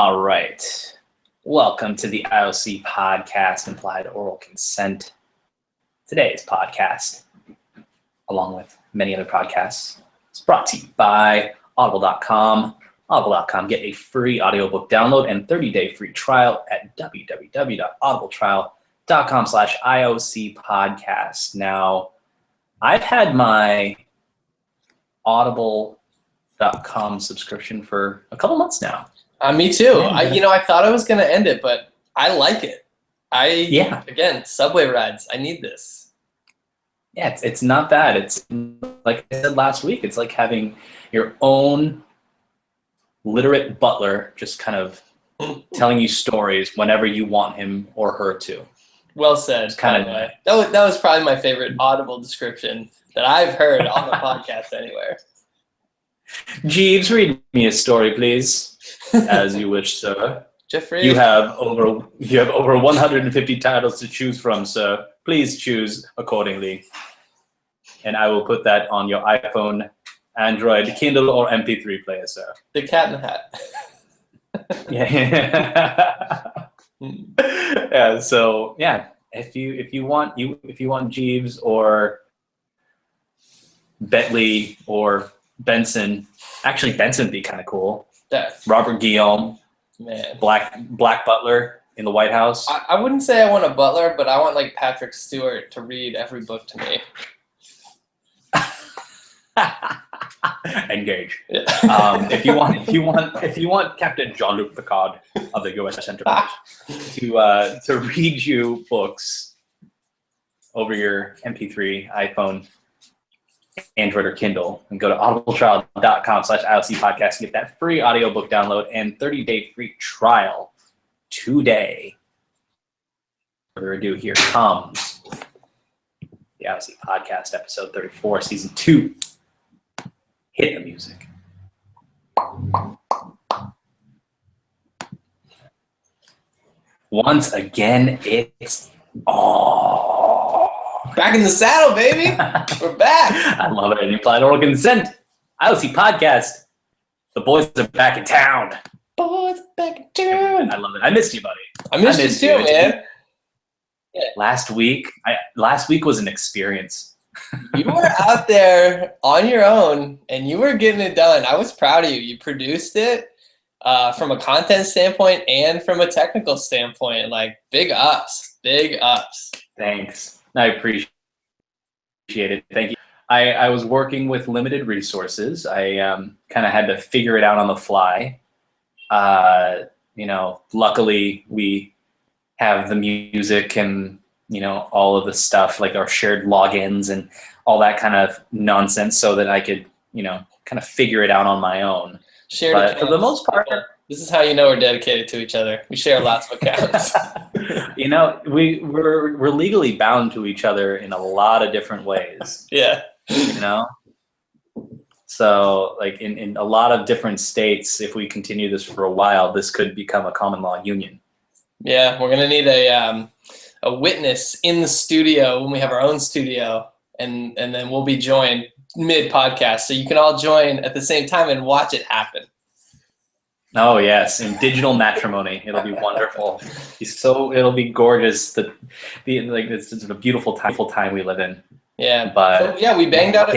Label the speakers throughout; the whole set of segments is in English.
Speaker 1: All right. Welcome to the IOC podcast, Implied Oral Consent. Today's podcast, along with many other podcasts, is brought to you by Audible.com. Audible.com. Get a free audiobook download and 30-day free trial at www.audibletrial.com/IOC podcast. Now, I've had my Audible.com subscription for a couple months now.
Speaker 2: Me too. I thought I was going to end it, but I like it. Again, subway rides. I need this.
Speaker 1: Yeah, it's not bad. It's like I said last week, it's like having your own literate butler just kind of telling you stories whenever you want him or her to.
Speaker 2: Well said. By the way. That was probably my favorite Audible description that I've heard on the podcast anywhere.
Speaker 1: Jeeves, read me a story, please. As you wish, sir.
Speaker 2: Jeffrey,
Speaker 1: you have over 150 titles to choose from, sir. Please choose accordingly, and I will put that on your iPhone, Android, Kindle, or MP3 player, sir.
Speaker 2: The Cat in the Hat.
Speaker 1: Yeah. So yeah, if you want Jeeves or Bentley or Benson, actually Benson would be kind of cool.
Speaker 2: Yeah.
Speaker 1: Robert Guillaume,
Speaker 2: man,
Speaker 1: Black Butler in the White House.
Speaker 2: I wouldn't say I want a butler, but I want like Patrick Stewart to read every book to me.
Speaker 1: Engage.
Speaker 2: Yeah.
Speaker 1: If you want Captain Jean-Luc Picard of the U.S. Enterprise to read you books over your MP3, iPhone, Android, or Kindle, and go to audibletrial.com/IOC podcast and get that free audiobook download and 30-day free trial today. Further ado, here comes the IOC podcast, episode 34, season 2. Hit the music. Once again, it's
Speaker 2: back in the saddle, baby. We're back.
Speaker 1: I love it. Implied Oral Consent. IOC podcast. The boys are back in town.
Speaker 2: Boys are back in town.
Speaker 1: I love it. I missed you, buddy.
Speaker 2: I missed you too, man.
Speaker 1: Yeah. Last week was an experience.
Speaker 2: You were out there on your own, and you were getting it done. I was proud of you. You produced it from a content standpoint and from a technical standpoint. Like, big ups. Big ups.
Speaker 1: Thanks. I appreciate it. Thank you. I was working with limited resources. I kind of had to figure it out on the fly. Luckily we have the music and, all of the stuff, like our shared logins and all that kind of nonsense, so that I could, kind of figure it out on my own. But for the most part,
Speaker 2: this is how you know we're dedicated to each other. We share lots of accounts.
Speaker 1: We're legally bound to each other in a lot of different ways.
Speaker 2: Yeah.
Speaker 1: So like in a lot of different states, if we continue this for a while, this could become a common law union.
Speaker 2: Yeah, we're gonna need a witness in the studio when we have our own studio, and then we'll be joined mid-podcast, so you can all join at the same time and watch it happen.
Speaker 1: Oh yes, in digital matrimony, it'll be wonderful. It'll be gorgeous. It's a beautiful time we live in.
Speaker 2: Yeah,
Speaker 1: but
Speaker 2: we banged out.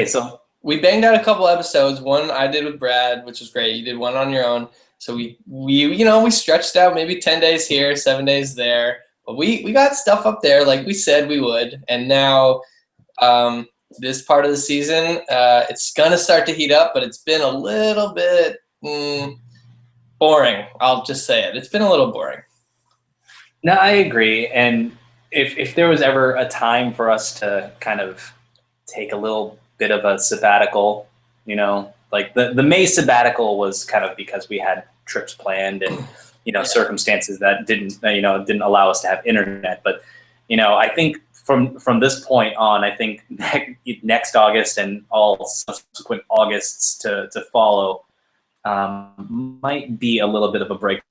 Speaker 2: We banged out a couple episodes. One I did with Brad, which was great. You did one on your own. So we stretched out maybe 10 days here, 7 days there. But we got stuff up there like we said we would. And now this part of the season, it's gonna start to heat up, but it's been a little bit boring. I'll just say it. It's been a little boring.
Speaker 1: No, I agree. And if there was ever a time for us to kind of take a little bit of a sabbatical, like the May sabbatical was kind of because we had trips planned and, circumstances that didn't allow us to have internet. But, I think from this point on, I think next August and all subsequent Augusts to follow might be a little bit of a break.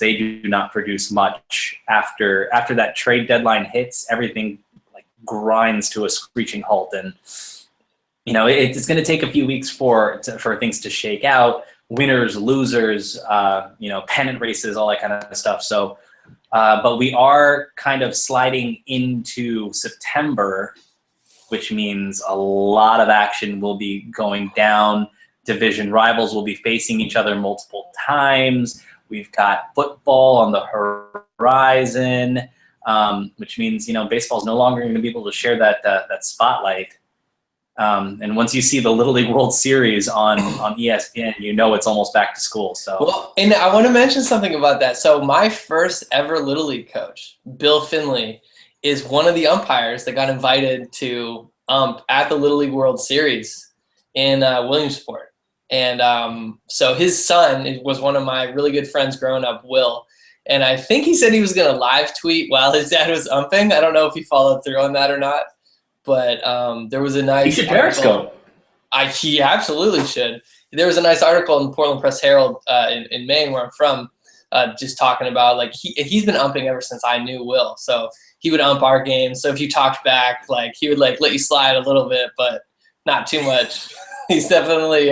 Speaker 1: They do not produce much after that trade deadline hits. Everything like grinds to a screeching halt, and it's going to take a few weeks for things to shake out. winners, losers, pennant races, all that kind of stuff. So, but we are kind of sliding into September, which means a lot of action will be going down. Division rivals will be facing each other multiple times. We've got football on the horizon, which means, baseball is no longer going to be able to share that spotlight. And once you see the Little League World Series on ESPN, it's almost back to school. So,
Speaker 2: well, and I want to mention something about that. So my first ever Little League coach, Bill Finley, is one of the umpires that got invited to ump at the Little League World Series in Williamsport. And so his son was one of my really good friends growing up, Will. And I think he said he was going to live tweet while his dad was umping. I don't know if he followed through on that or not. But there was a nice
Speaker 1: He should Periscope.
Speaker 2: He absolutely should. There was a nice article in the Portland Press Herald in Maine, where I'm from, just talking about, like, he's been umping ever since I knew Will. So he would ump our games. So if you talked back, like, he would let you slide a little bit, but not too much. He's definitely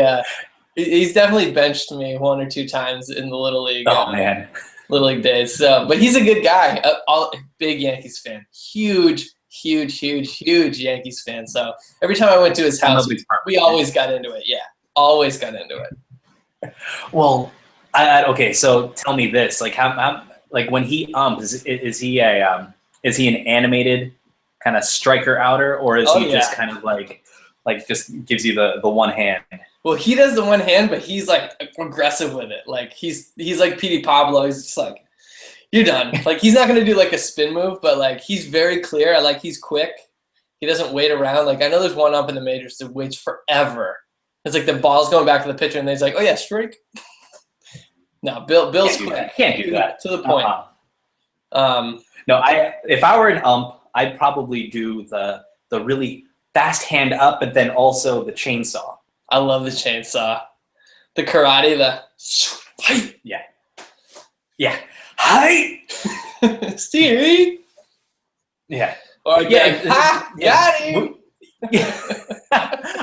Speaker 2: benched me one or two times in the Little League.
Speaker 1: Oh man,
Speaker 2: Little League days. So, but he's a good guy. Big Yankees fan. Huge Yankees fan. So every time I went to his house, we always got into it. Yeah, always got into it.
Speaker 1: Well, okay. So tell me this: like, how when he umps, is he an animated kind of striker outer, or is he just kind of like just gives you the one hand?
Speaker 2: Well, he does the one hand, but he's like aggressive with it. Like he's like Petey Pablo. He's just like, you're done. Like, he's not going to do like a spin move, but like, he's very clear. He's quick. He doesn't wait around. Like, I know there's one up in the majors that waits forever. It's like the ball's going back to the pitcher and he's like, oh yeah, strike. No, Bill's quick.
Speaker 1: Can't do that.
Speaker 2: To the point.
Speaker 1: No, if I were an ump, I'd probably do the really fast hand up, but then also the chainsaw.
Speaker 2: I love the chainsaw. The karate,
Speaker 1: Yeah. Hi,
Speaker 2: Stevie.
Speaker 1: Yeah.
Speaker 2: Or got him.
Speaker 1: Yeah.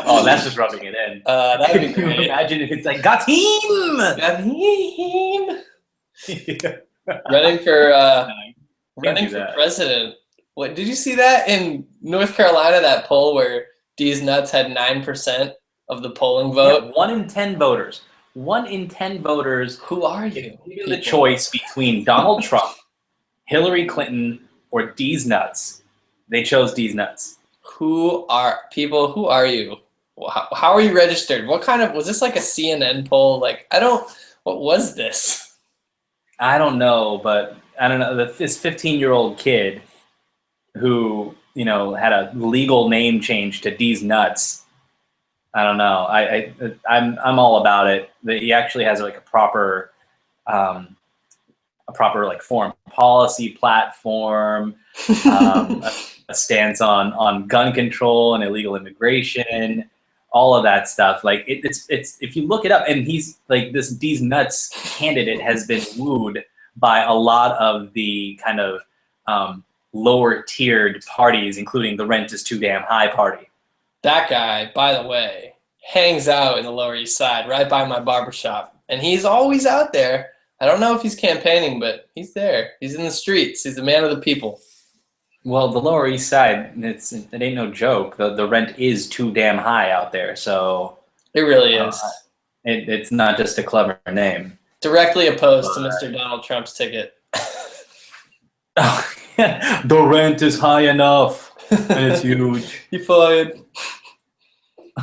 Speaker 1: Oh, that's just rubbing it in.
Speaker 2: That'd be great.
Speaker 1: Imagine if it's like, got him.
Speaker 2: Got him. Running for president. What, did you see that in North Carolina? That poll where D's nuts had 9% of the polling vote.
Speaker 1: Yeah, 1 in 10 voters. 1 in 10 voters.
Speaker 2: Who are you?
Speaker 1: Given the choice between Donald Trump, Hillary Clinton, or D's nuts, they chose D's nuts.
Speaker 2: Who are you? How are you registered? What kind of, was this like a CNN poll? Like, what was this?
Speaker 1: I don't know, but I don't know. This 15-year-old kid who, had a legal name change to D's nuts. I don't know. I'm all about it. He actually has like a proper like foreign policy platform, a stance on gun control and illegal immigration, all of that stuff. Like it's if you look it up, and he's like, this D's nuts candidate has been wooed by a lot of the kind of lower tiered parties, including the Rent is Too Damn High party.
Speaker 2: That guy, by the way, hangs out in the Lower East Side, right by my barbershop. And he's always out there. I don't know if he's campaigning, but he's there. He's in the streets. He's a man of the people. Well,
Speaker 1: the Lower East Side, it ain't no joke. The rent is too damn high out there. So
Speaker 2: it really is.
Speaker 1: It's not just a clever name.
Speaker 2: Directly opposed to Mr. Donald Trump's ticket.
Speaker 1: The rent is high enough, and it's huge.
Speaker 2: You fired.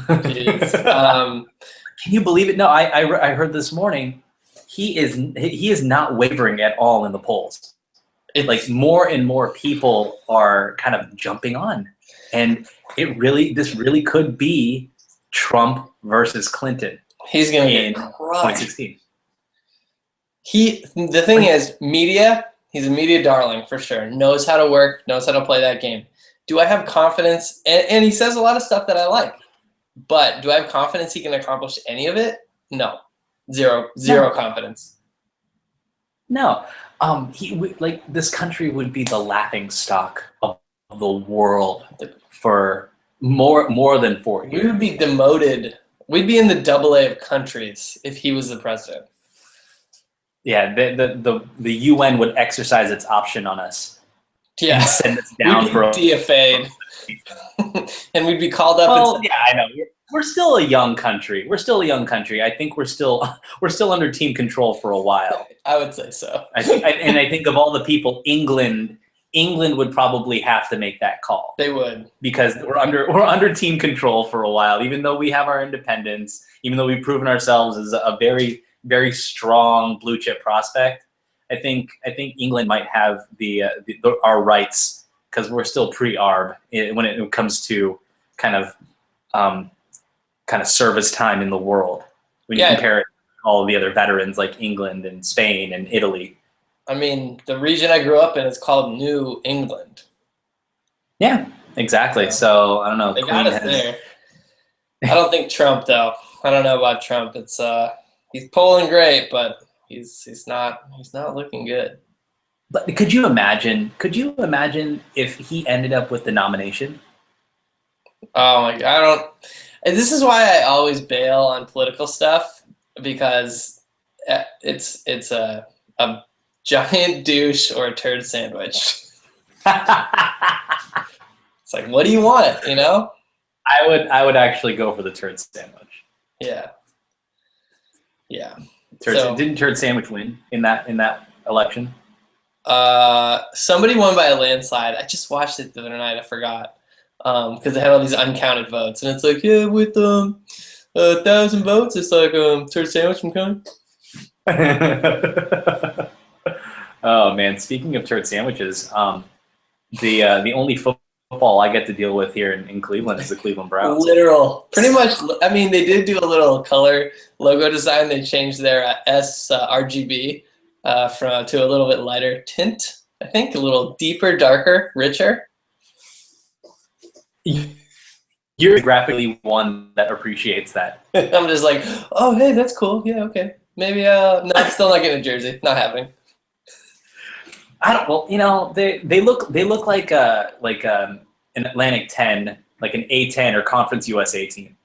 Speaker 1: Can you believe it? No, I heard this morning. He is not wavering at all in the polls. It's like more and more people are kind of jumping on, and this really could be Trump versus Clinton.
Speaker 2: He's gonna
Speaker 1: in
Speaker 2: get crushed.
Speaker 1: 2016.
Speaker 2: The thing is, media. He's a media darling for sure. Knows how to work. Knows how to play that game. Do I have confidence? And he says a lot of stuff that I like. But do I have confidence he can accomplish any of it? No. Zero confidence.
Speaker 1: No. This country would be the laughing stock of the world for more than 4 years.
Speaker 2: We would be demoted We'd be in the AA of countries if he was the president.
Speaker 1: Yeah, the UN would exercise its option on us.
Speaker 2: Yeah,
Speaker 1: and send us down for
Speaker 2: DFA'd. And we'd be called up.
Speaker 1: Well, yeah, I know. We're still a young country. I think we're still under team control for a while.
Speaker 2: I would say so.
Speaker 1: I think of all the people, England would probably have to make that call.
Speaker 2: They would,
Speaker 1: because we're under team control for a while. Even though we have our independence, even though we've proven ourselves as a very, very strong blue chip prospect, I think England might have our rights because we're still pre-ARB when it comes to kind of service time in the world. When you compare it to all of the other veterans like England and Spain and Italy.
Speaker 2: I mean, the region I grew up in is called New England.
Speaker 1: Yeah, exactly. So I don't know.
Speaker 2: They got us there. I don't think Trump though. I don't know about Trump. It's he's polling great, but he's not looking good.
Speaker 1: But could you imagine if he ended up with the nomination?
Speaker 2: Oh my God, this is why I always bail on political stuff, because it's a giant douche or a turd sandwich. It's like, what do you want, you know?
Speaker 1: I would actually go for the turd sandwich.
Speaker 2: Yeah.
Speaker 1: Didn't turd sandwich win in that election?
Speaker 2: Somebody won by a landslide. I just watched it the other night. I forgot because they had all these uncounted votes, and it's like, yeah, with 1,000 votes, it's like turd sandwich from coming.
Speaker 1: Oh man! Speaking of turd sandwiches, the only football I get to deal with here in Cleveland is the Cleveland Browns.
Speaker 2: Literal, pretty much. I mean, they did do a little color logo design. They changed their RGB to a little bit lighter tint. I think a little deeper, darker, richer.
Speaker 1: You're graphically one that appreciates that.
Speaker 2: I'm just like, oh hey, that's cool. Yeah, okay. Maybe no, I'm still not getting a jersey. Not happening.
Speaker 1: I don't. Well, you know, they look like an Atlantic 10, like an A10 or Conference USA team.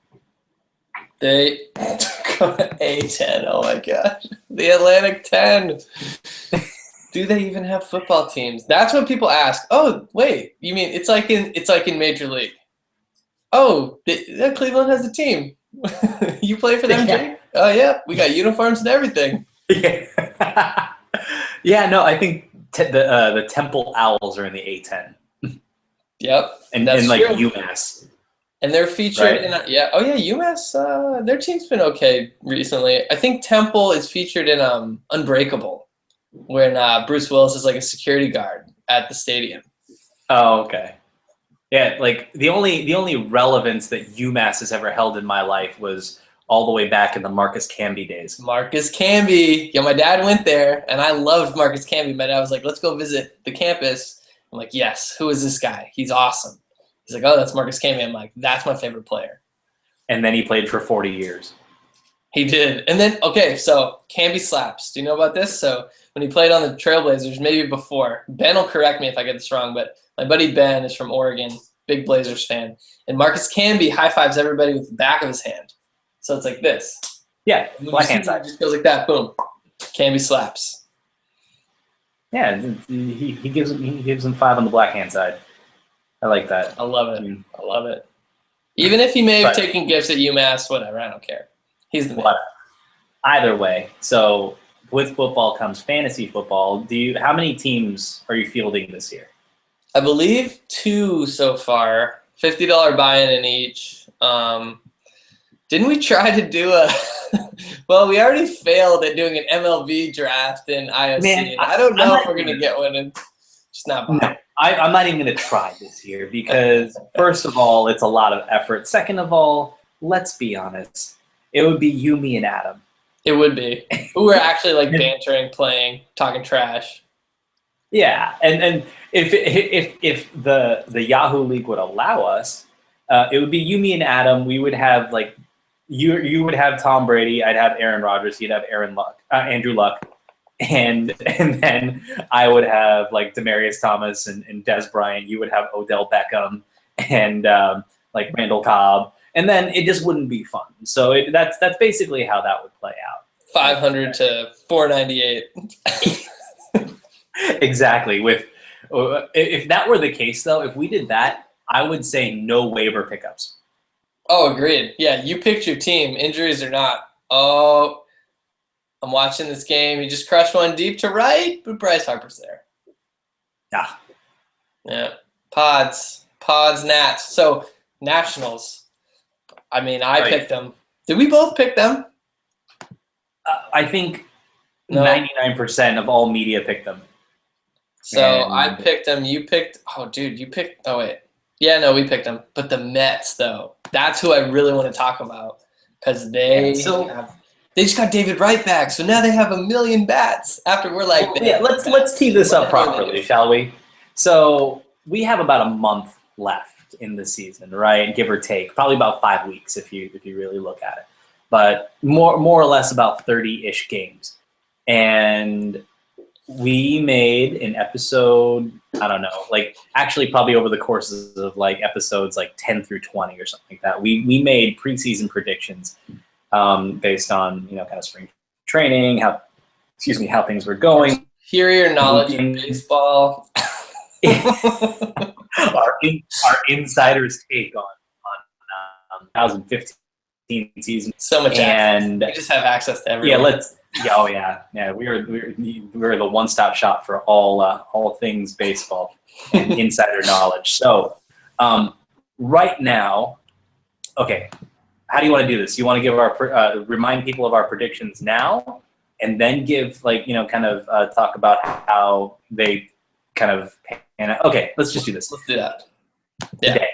Speaker 2: They A10. Oh my gosh, the Atlantic 10. Do they even have football teams? That's what people ask. Oh wait, you mean it's like in Major League? Oh, Cleveland has a team. You play for them, Jake? Oh yeah, we got uniforms and everything.
Speaker 1: Yeah. Yeah. No, I think the Temple Owls are in the A10.
Speaker 2: Yep,
Speaker 1: and like UMass.
Speaker 2: And they're featured in UMass. Their team's been okay recently. I think Temple is featured in Unbreakable, when Bruce Willis is like a security guard at the stadium.
Speaker 1: Oh, okay. Yeah, like the only relevance that UMass has ever held in my life was all the way back in the Marcus Camby days.
Speaker 2: Marcus Camby. Yeah, my dad went there, and I loved Marcus Camby. My dad was like, let's go visit the campus. I'm like, yes, who is this guy? He's awesome. He's like, oh, that's Marcus Camby. I'm like, that's my favorite player. And
Speaker 1: then he played for 40 years.
Speaker 2: He did. And then, okay, so Camby slaps. Do you know about this? So when he played on the Trailblazers, maybe before, Ben will correct me if I get this wrong, but my buddy Ben is from Oregon, big Blazers fan. And Marcus Camby high-fives everybody with the back of his hand. So it's like this.
Speaker 1: Yeah, black hand side.
Speaker 2: Just goes like that, boom. Camby slaps.
Speaker 1: Yeah, he gives him 5 on the black hand side. I like that.
Speaker 2: I love it. I love it. Even if he may have taken gifts at UMass, whatever, I don't care. He's the man.
Speaker 1: Either way, so with football comes fantasy football. How many teams are you fielding this year?
Speaker 2: I believe 2 so far. $50 buy-in in each. Didn't we try to do well, we already failed at doing an MLB draft in IOC. Man, I don't know if we're going to get one. And just not buying.
Speaker 1: No, I'm not even going to try this year because, first of all, it's a lot of effort. Second of all, let's be honest. It would be you, me, and Adam.
Speaker 2: It would be. We're actually like bantering, playing, talking trash.
Speaker 1: Yeah, and if the Yahoo League would allow us, it would be you, me, and Adam. We would have like you would have Tom Brady. I'd have Aaron Rodgers. You'd have Andrew Luck, and then I would have like Demaryius Thomas and Des Bryant. You would have Odell Beckham and like Randall Cobb. and then it just wouldn't be fun. So that's basically how that would play out.
Speaker 2: 500 to 498.
Speaker 1: Exactly. With if that were the case, though, if we did that, I would say no waiver pickups.
Speaker 2: Oh, agreed. Yeah, you picked your team, injuries or not. Oh, I'm watching this game. He just crushed one deep to right, but Bryce Harper's there.
Speaker 1: Ah.
Speaker 2: Yeah. Pods, Nats. So, Nationals. I mean, I picked them. Did we both pick them?
Speaker 1: I think
Speaker 2: No.
Speaker 1: 99% of all media picked them.
Speaker 2: So, I picked them. You picked – oh, dude, you picked – oh, wait. Yeah, no, we picked them. But the Mets, though, that's who I really want to talk about because they just got David Wright back. So now they have 1 million bats after we're like –
Speaker 1: yeah, let's tee this up properly, shall we? So we have about a month left in the season, right? Give or take, probably about 5 weeks if you really look at it, but more or less about 30-ish games. And we made an episode, I don't know, like actually probably over the courses of like episodes like 10 through 20 or something like that. We made preseason predictions based on, kind of spring training, how things were going.
Speaker 2: Hear your knowledge of baseball.
Speaker 1: our insider's take on 2015 season.
Speaker 2: So much
Speaker 1: and
Speaker 2: access. We just have access to everything.
Speaker 1: Yeah, we're the one-stop shop for all things baseball and insider knowledge. So right now, okay, how do you want to do this? You want to give our remind people of our predictions now, and then give talk about how they kind of okay, let's just do this.
Speaker 2: Let's do that. Yeah.
Speaker 1: Today,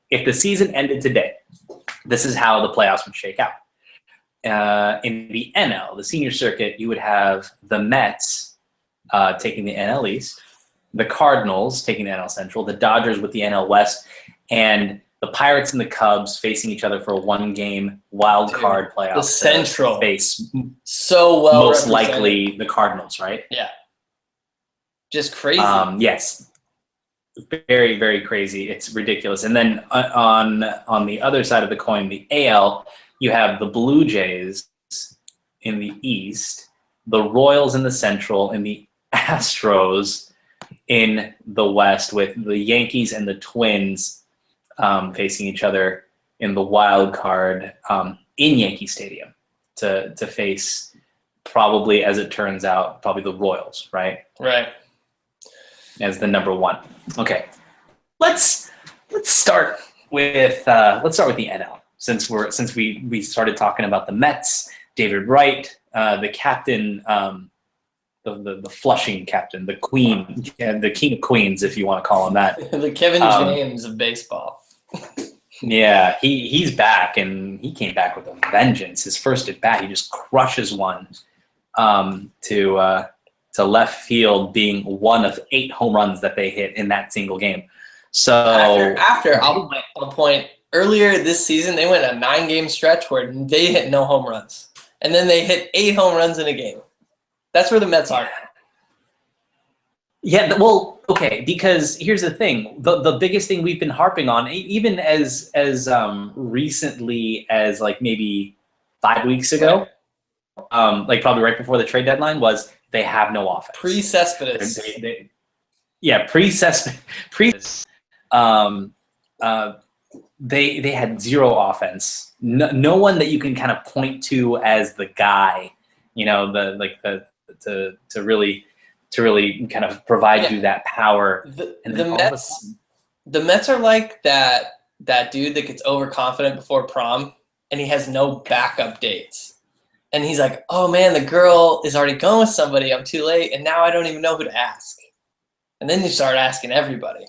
Speaker 1: if the season ended today, this is how the playoffs would shake out. In the NL, the senior circuit, you would have the Mets taking the NL East, the Cardinals taking the NL Central, the Dodgers with the NL West, and the Pirates and the Cubs facing each other for a one-game wild card playoff.
Speaker 2: The Central
Speaker 1: face
Speaker 2: so well
Speaker 1: most likely the Cardinals, right?
Speaker 2: Yeah. Just crazy.
Speaker 1: Yes. Very, very crazy. It's ridiculous. And then on the other side of the coin, the AL, you have the Blue Jays in the East, the Royals in the Central, and the Astros in the West, with the Yankees and the Twins facing each other in the wild card in Yankee Stadium to face probably, as it turns out, probably the Royals, right?
Speaker 2: Right.
Speaker 1: As the number one. Okay, let's start with the NL since we started talking about the Mets, David Wright, the captain, the Flushing captain, the Queen, the King of Queens, if you want to call him that.
Speaker 2: The Kevin James of baseball.
Speaker 1: Yeah, he's back, and he came back with a vengeance. His first at bat, he just crushes one to left field, being one of 8 home runs that they hit in that single game. So
Speaker 2: after I'll point, earlier this season they went a 9-game stretch where they hit no home runs, and then they hit 8 home runs in a game. That's where the Mets are.
Speaker 1: Yeah, well, okay, because here's the thing: the biggest thing we've been harping on, even as recently as like maybe 5 weeks ago, like probably right before the trade deadline, was they have no offense.
Speaker 2: Pre-Cespedes.
Speaker 1: Pre-Cespedes. They had zero offense. No one that you can kind of point to as the guy, to really kind of provide you that power.
Speaker 2: The Mets are like that dude that gets overconfident before prom, and he has no backup dates. And he's like, oh man, the girl is already going with somebody. I'm too late, and now I don't even know who to ask. And then you start asking everybody.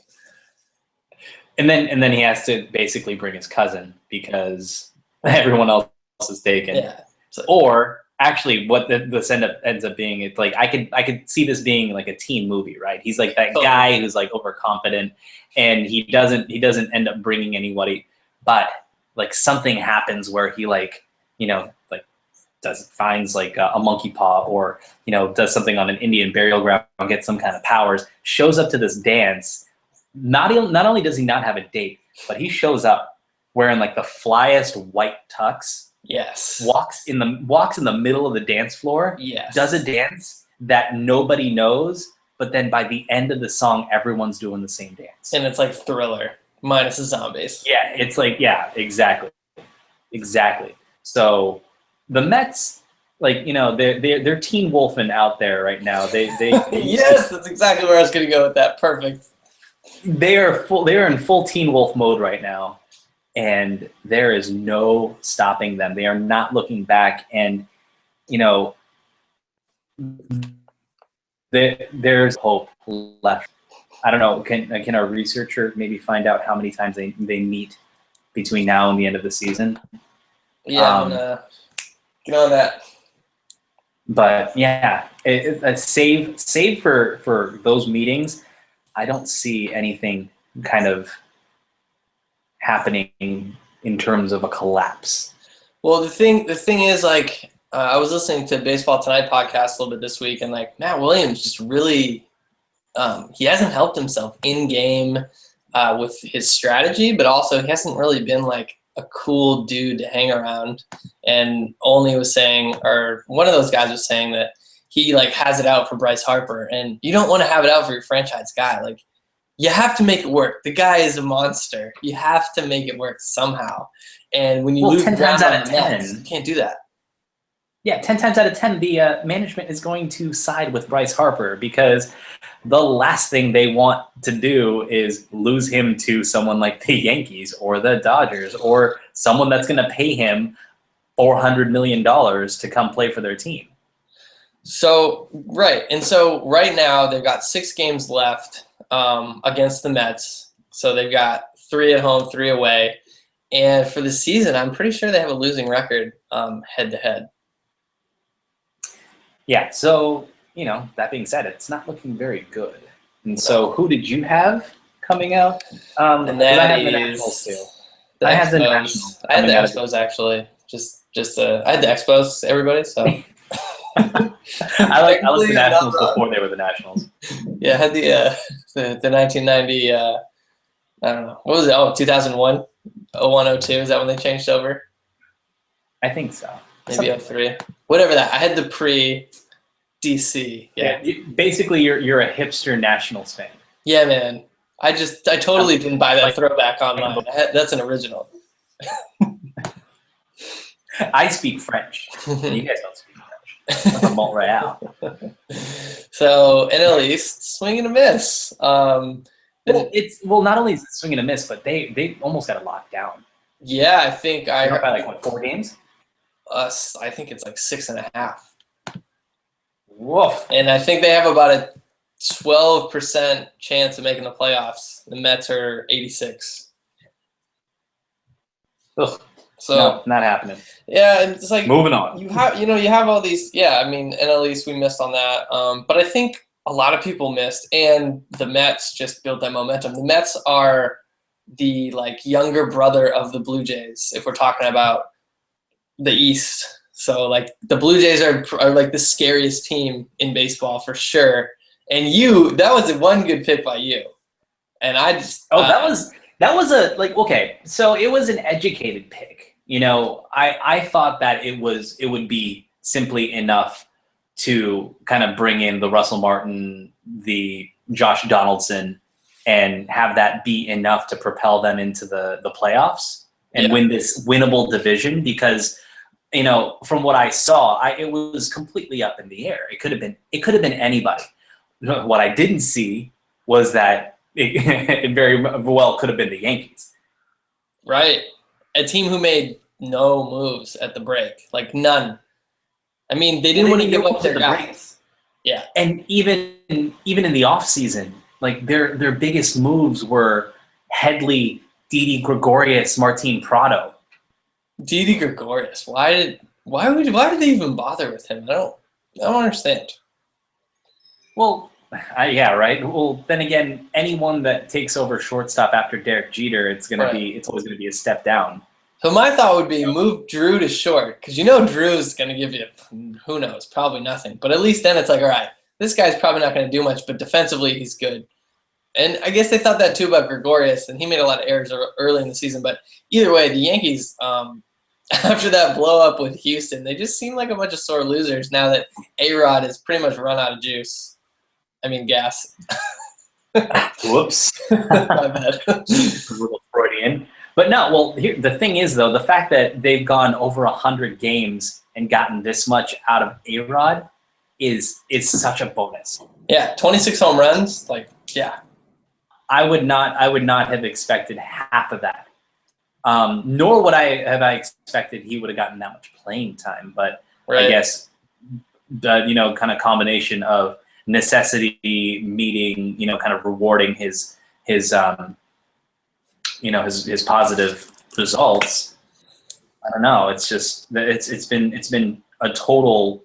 Speaker 1: And then he has to basically bring his cousin because everyone else is taken.
Speaker 2: Yeah.
Speaker 1: Or actually, what this ends up being, it's like I could see this being like a teen movie, right? He's like that guy who's like overconfident, and he doesn't end up bringing anybody, but like something happens where he finds like a monkey paw, or does something on an Indian burial ground, gets some kind of powers, shows up to this dance. Not only does he not have a date, but he shows up wearing like the flyest white tux,
Speaker 2: Yes.
Speaker 1: walks in the middle of the dance floor,
Speaker 2: Yes.
Speaker 1: does a dance that nobody knows, but then by the end of the song, everyone's doing the same dance.
Speaker 2: And it's like Thriller minus the zombies.
Speaker 1: Yeah, it's like, yeah, exactly. So the Mets, like, you know, they're teen wolfing out there right now. They
Speaker 2: Yes, that's exactly where I was going to go with that. Perfect.
Speaker 1: They are in full teen wolf mode right now, and there is no stopping them. They are not looking back, and you know, there's hope left. I don't know. Can our researcher maybe find out how many times they meet between now and the end of the season?
Speaker 2: Yeah, get on that.
Speaker 1: But yeah, save for those meetings. I don't see anything kind of happening in terms of a collapse.
Speaker 2: Well, the thing is, like, I was listening to Baseball Tonight podcast a little bit this week, and like Matt Williams just really, he hasn't helped himself in game with his strategy, but also he hasn't really been like a cool dude to hang around. And Olney was saying, or one of those guys was saying that he like has it out for Bryce Harper, and you don't want to have it out for your franchise guy. Like, you have to make it work. The guy is a monster. You have to make it work somehow. And when you lose
Speaker 1: 10 times out of 10,
Speaker 2: you can't do that.
Speaker 1: Yeah, 10 times out of 10, the management is going to side with Bryce Harper because the last thing they want to do is lose him to someone like the Yankees or the Dodgers or someone that's going to pay him $400 million to come play for their team.
Speaker 2: So, right. And so right now they've got 6 games left against the Mets. So they've got 3 at home, 3 away. And for the season, I'm pretty sure they have a losing record head-to-head.
Speaker 1: Yeah, so, you know, that being said, it's not looking very good. And so who did you have coming out?
Speaker 2: And
Speaker 1: I
Speaker 2: that
Speaker 1: have the
Speaker 2: is
Speaker 1: Nationals too.
Speaker 2: the
Speaker 1: I have the
Speaker 2: Expos.
Speaker 1: Nationals.
Speaker 2: I had the
Speaker 1: coming out.
Speaker 2: Expos, actually. I had the Expos, everybody, so.
Speaker 1: I like the Nationals before they were the Nationals.
Speaker 2: Yeah, I had the 1990, I don't know. What was it? Oh, 2001? 01, 02, is that when they changed over?
Speaker 1: I think so.
Speaker 2: Maybe 03. Whatever that. I had the pre-DC. Yeah.
Speaker 1: Basically, you're a hipster Nationals fan.
Speaker 2: Yeah, man. I totally didn't buy that throwback online. That's an original.
Speaker 1: I speak French. You guys don't speak French. I'm Montreal.
Speaker 2: So, NL East, swing and a miss.
Speaker 1: Well, not only is it swing and a miss, but they almost got it locked down.
Speaker 2: Yeah, I think I
Speaker 1: heard by like what, 4 games.
Speaker 2: I think it's like 6.5.
Speaker 1: Woof.
Speaker 2: And I think they have about a 12% chance of making the playoffs. The Mets are 86.
Speaker 1: Ugh.
Speaker 2: So
Speaker 1: no, not happening.
Speaker 2: Yeah, it's like
Speaker 1: moving on.
Speaker 2: You have all these. Yeah, I mean, and at least we missed on that. But I think a lot of people missed, and the Mets just built that momentum. The Mets are the like younger brother of the Blue Jays, if we're talking about the East. So like the Blue Jays are like the scariest team in baseball for sure. And that was one good pick by you. And I just
Speaker 1: that was a like okay. So it was an educated pick. You know, I thought that it would be simply enough to kind of bring in the Russell Martin, the Josh Donaldson, and have that be enough to propel them into the playoffs and win this winnable division because, you know, from what I saw, it was completely up in the air. It could have been anybody. What I didn't see was that it very well could have been the Yankees.
Speaker 2: Right. A team who made no moves at the break, like none. I mean, they didn't want to give up their guys. Yeah. And
Speaker 1: even in the offseason, like their biggest moves were Headley, Didi Gregorius, Martin Prado.
Speaker 2: Didi Gregorius. Why did they even bother with him? I don't understand.
Speaker 1: Well, yeah, right. Well, then again, anyone that takes over shortstop after Derek Jeter, it's always gonna be a step down.
Speaker 2: So my thought would be move Drew to short because Drew's gonna give you who knows, probably nothing. But at least then it's like, all right, this guy's probably not gonna do much, but defensively he's good. And I guess they thought that too about Gregorius, and he made a lot of errors early in the season. But either way, the Yankees, after that blow up with Houston, they just seem like a bunch of sore losers now that A-Rod has pretty much run out of juice. I mean, gas.
Speaker 1: Whoops.
Speaker 2: My bad.
Speaker 1: A little Freudian. But no, well, here, the thing is, though, the fact that they've gone over 100 games and gotten this much out of A-Rod is such a bonus.
Speaker 2: Yeah, 26 home runs. Like, yeah.
Speaker 1: I would not have expected half of that. Nor would I have expected he would have gotten that much playing time. But
Speaker 2: Right.
Speaker 1: I guess the kind of combination of necessity meeting, kind of rewarding his positive results. I don't know. It's just it's been a total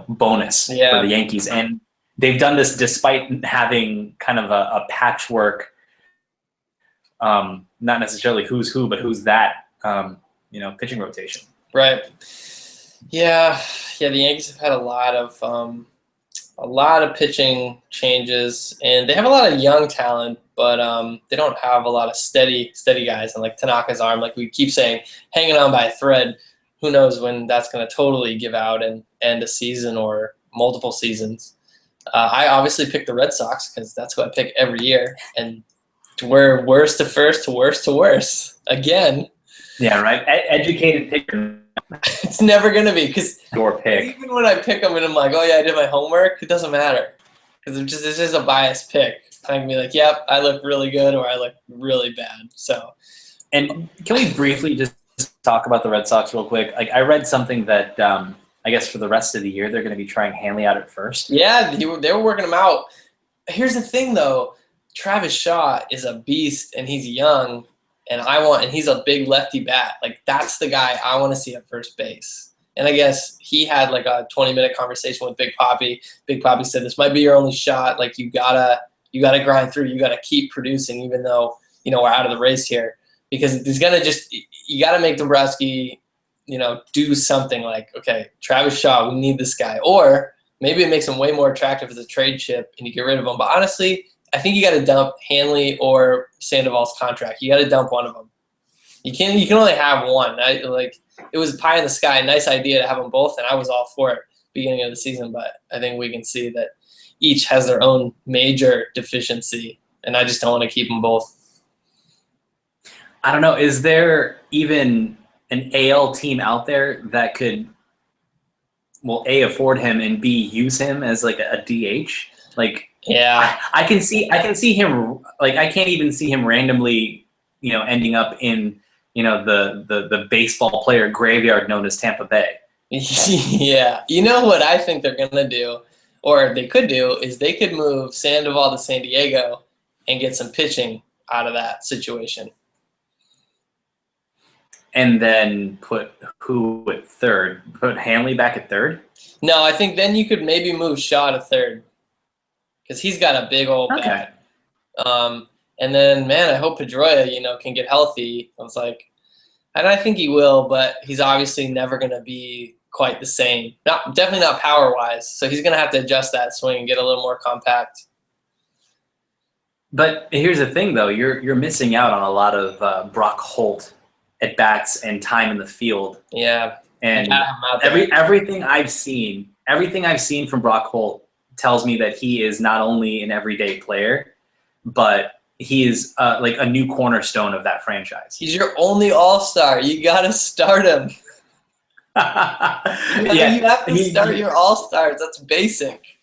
Speaker 1: bonus for the Yankees, and they've done this despite having kind of a patchwork, not necessarily who's who, but who's that, pitching rotation.
Speaker 2: Right. Yeah. The Yankees have had a lot of pitching changes, and they have a lot of young talent, but they don't have a lot of steady guys. And like Tanaka's arm, like we keep saying, hanging on by a thread. Who knows when that's going to totally give out and end a season or multiple seasons. I obviously picked the Red Sox because that's who I pick every year, and we're worst to first to worst to worst again.
Speaker 1: Yeah, right. Educated picker.
Speaker 2: It's never going to be, because
Speaker 1: Your pick.
Speaker 2: even when I pick them and I'm like, oh yeah, I did my homework, it doesn't matter, because it's just a biased pick. I can be like, yep, I look really good, or I look really bad. So,
Speaker 1: and can we briefly just talk about the Red Sox real quick? Like, I read something that I guess for the rest of the year they're going to be trying Hanley out at first.
Speaker 2: Yeah, they were working him out. Here's the thing, though. Travis Shaw is a beast, and he's young, and he's a big lefty bat. Like, that's the guy I want to see at first base. And I guess he had like a 20-minute conversation with Big Papi. Big Papi said, this might be your only shot. Like, you gotta grind through. You gotta keep producing, even though we're out of the race here, because he's gonna you gotta make Dombrowski do something like, okay, Travis Shaw, we need this guy, or maybe it makes him way more attractive as a trade chip and you get rid of him. But honestly, I think you got to dump Hanley or Sandoval's contract. You got to dump one of them. You can only have one. It was pie in the sky, nice idea to have them both, and I was all for it beginning of the season. But I think we can see that each has their own major deficiency, and I just don't want to keep them both.
Speaker 1: I don't know. Is there even an AL team out there that could, well, A, afford him, and B, use him as like a DH? Like,
Speaker 2: yeah,
Speaker 1: I can see him. Like, I can't even see him randomly, ending up in, the baseball player graveyard known as Tampa Bay.
Speaker 2: Yeah. You know what I think they're gonna do, or they could do, is they could move Sandoval to San Diego and get some pitching out of that situation.
Speaker 1: And then put who at third? Put Hanley back at third?
Speaker 2: No, I think then you could maybe move Shaw to third, because he's got a big old bat. And then, man, I hope Pedroia, can get healthy. And I think he will, but he's obviously never going to be quite the same. Definitely not power-wise. So he's going to have to adjust that swing and get a little more compact.
Speaker 1: But here's the thing, though. You're missing out on a lot of Brock Holt at bats and time in the field.
Speaker 2: Yeah.
Speaker 1: And everything I've seen from Brock Holt tells me that he is not only an everyday player, but he is like a new cornerstone of that franchise.
Speaker 2: He's your only all-star. You got to start him. You have to start your all-stars. That's basic.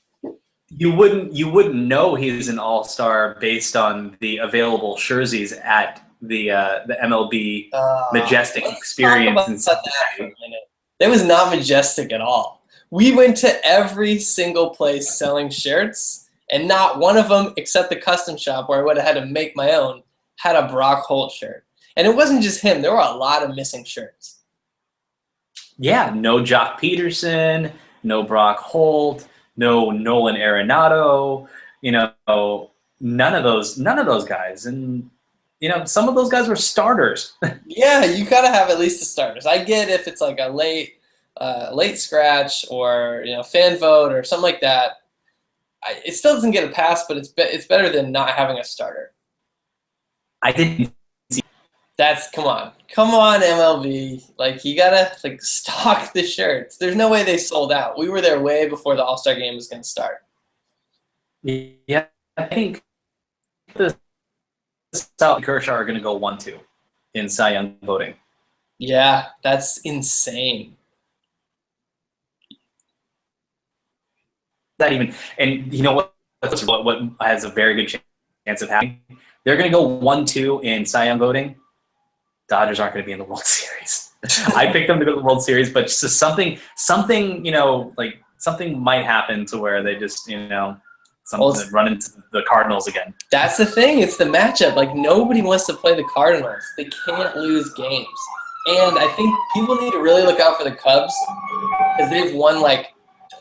Speaker 1: You wouldn't know he's an all-star based on the available jerseys at the MLB Majestic Experience in Cincinnati.
Speaker 2: It was not majestic at all. We went to every single place selling shirts, and not one of them, except the custom shop where I would have had to make my own, had a Brock Holt shirt. And it wasn't just him. There were a lot of missing shirts. Yeah,
Speaker 1: no Jock Peterson, no Brock Holt, no Nolan Arenado, none of those guys. And some of those guys were starters.
Speaker 2: Yeah, you gotta have at least the starters. I get if it's like a late scratch or fan vote or something like that. it still doesn't get a pass, but it's better than not having a starter.
Speaker 1: I didn't.
Speaker 2: Come on, MLB. Like, you gotta stock the shirts. There's no way they sold out. We were there way before the All-Star game was gonna start.
Speaker 1: Yeah, I think the South Kershaw are going to go 1-2 in Cy Young voting.
Speaker 2: Yeah, that's insane.
Speaker 1: Not even, and you know what has a very good chance of happening? They're going to go 1-2 in Cy Young voting. Dodgers aren't going to be in the World Series. I picked them to go to the World Series, but just something, something might happen to where they just, run into the Cardinals again.
Speaker 2: That's the thing. It's the matchup. Like, nobody wants to play the Cardinals. They can't lose games. And I think people need to really look out for the Cubs because they've won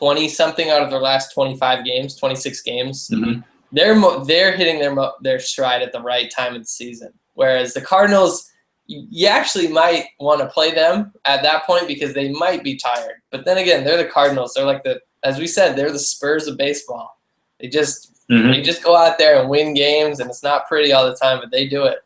Speaker 2: 20-something out of their last 25 games, 26 games.
Speaker 1: Mm-hmm.
Speaker 2: They're hitting their stride at the right time of the season. Whereas the Cardinals, you actually might want to play them at that point because they might be tired. But then again, they're the Cardinals. They're as we said, they're the Spurs of baseball. They just go out there and win games, and it's not pretty all the time, but they do it.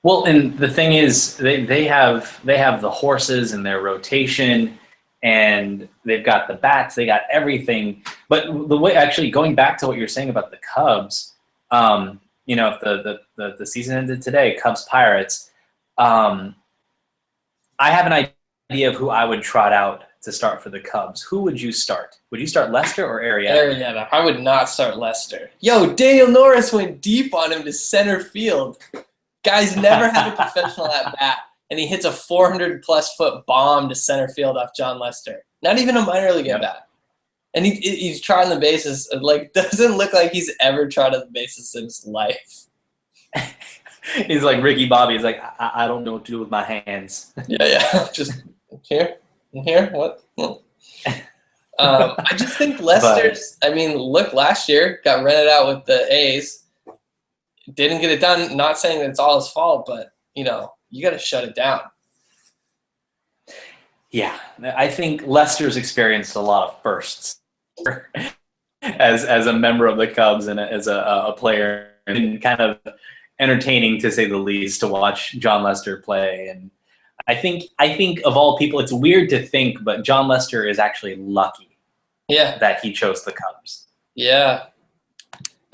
Speaker 1: Well, and the thing is, they have the horses in their rotation, and they've got the bats, they got everything. But the way, actually, going back to what you're saying about the Cubs, if the season ended today, Cubs Pirates, I have an idea of who I would trot out to start for the Cubs. Who would you start? Would you start Lester or Arrieta?
Speaker 2: Arrieta. I would not start Lester. Yo, Daniel Norris went deep on him to center field. Guy's never had a professional at bat, and he hits a 400-plus foot bomb to center field off John Lester. Not even a minor league at bat. And he's trotting the bases. Doesn't look like he's ever trotted the bases in his life.
Speaker 1: He's like Ricky Bobby. He's like, I don't know what to do with my hands.
Speaker 2: Yeah. Just here. What? I just think Lester's. Look, last year got rented out with the A's. Didn't get it done. Not saying that it's all his fault, but you got to shut it down.
Speaker 1: Yeah, I think Lester's experienced a lot of firsts as a member of the Cubs and as a player, and kind of entertaining to say the least to watch John Lester play. And I think of all people, it's weird to think, but John Lester is actually lucky.
Speaker 2: Yeah,
Speaker 1: that he chose the Cubs.
Speaker 2: Yeah.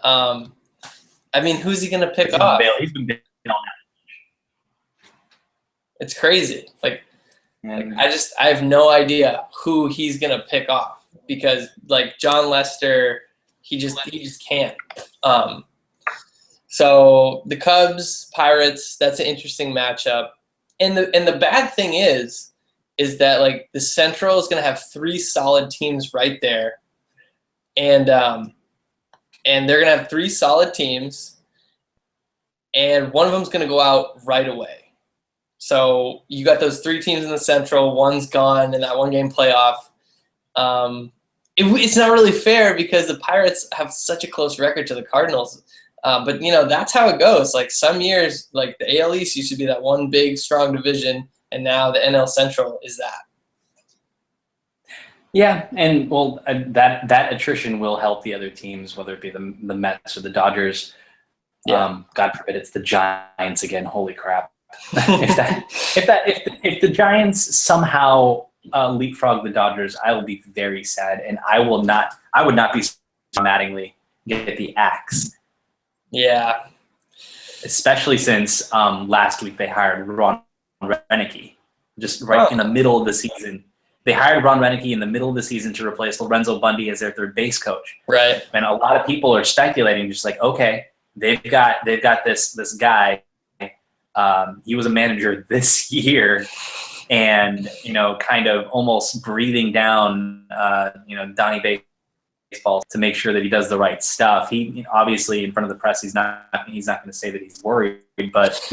Speaker 2: Who's he gonna pick off?
Speaker 1: He's been bailing on that.
Speaker 2: It's crazy. I have no idea who he's gonna pick off because John Lester, he just can't. So the Cubs, Pirates, that's an interesting matchup. And the bad thing is that the Central is going to have 3 solid teams right there, and they're going to have 3 solid teams, and one of them's going to go out right away. So you got those 3 teams in the Central. One's gone in that 1-game playoff. It's not really fair because the Pirates have such a close record to the Cardinals. But that's how it goes. Some years, the AL East used to be that one big, strong division, and now the NL Central is that.
Speaker 1: Yeah, and that attrition will help the other teams, whether it be the Mets or the Dodgers.
Speaker 2: Yeah.
Speaker 1: God forbid it's the Giants again. Holy crap! if the Giants somehow leapfrog the Dodgers, I will be very sad, and I would not be dramatically get the axe.
Speaker 2: Yeah.
Speaker 1: Especially since last week they hired Ron Renicky, just right in the middle of the season. They hired Ron Renicky in the middle of the season to replace Lorenzo Bundy as their third base coach.
Speaker 2: Right.
Speaker 1: And a lot of people are speculating, just okay, they've got this guy. He was a manager this year, and kind of almost breathing down, Donnie Baseball to make sure that he does the right stuff. He obviously in front of the press, he's not going to say that he's worried, but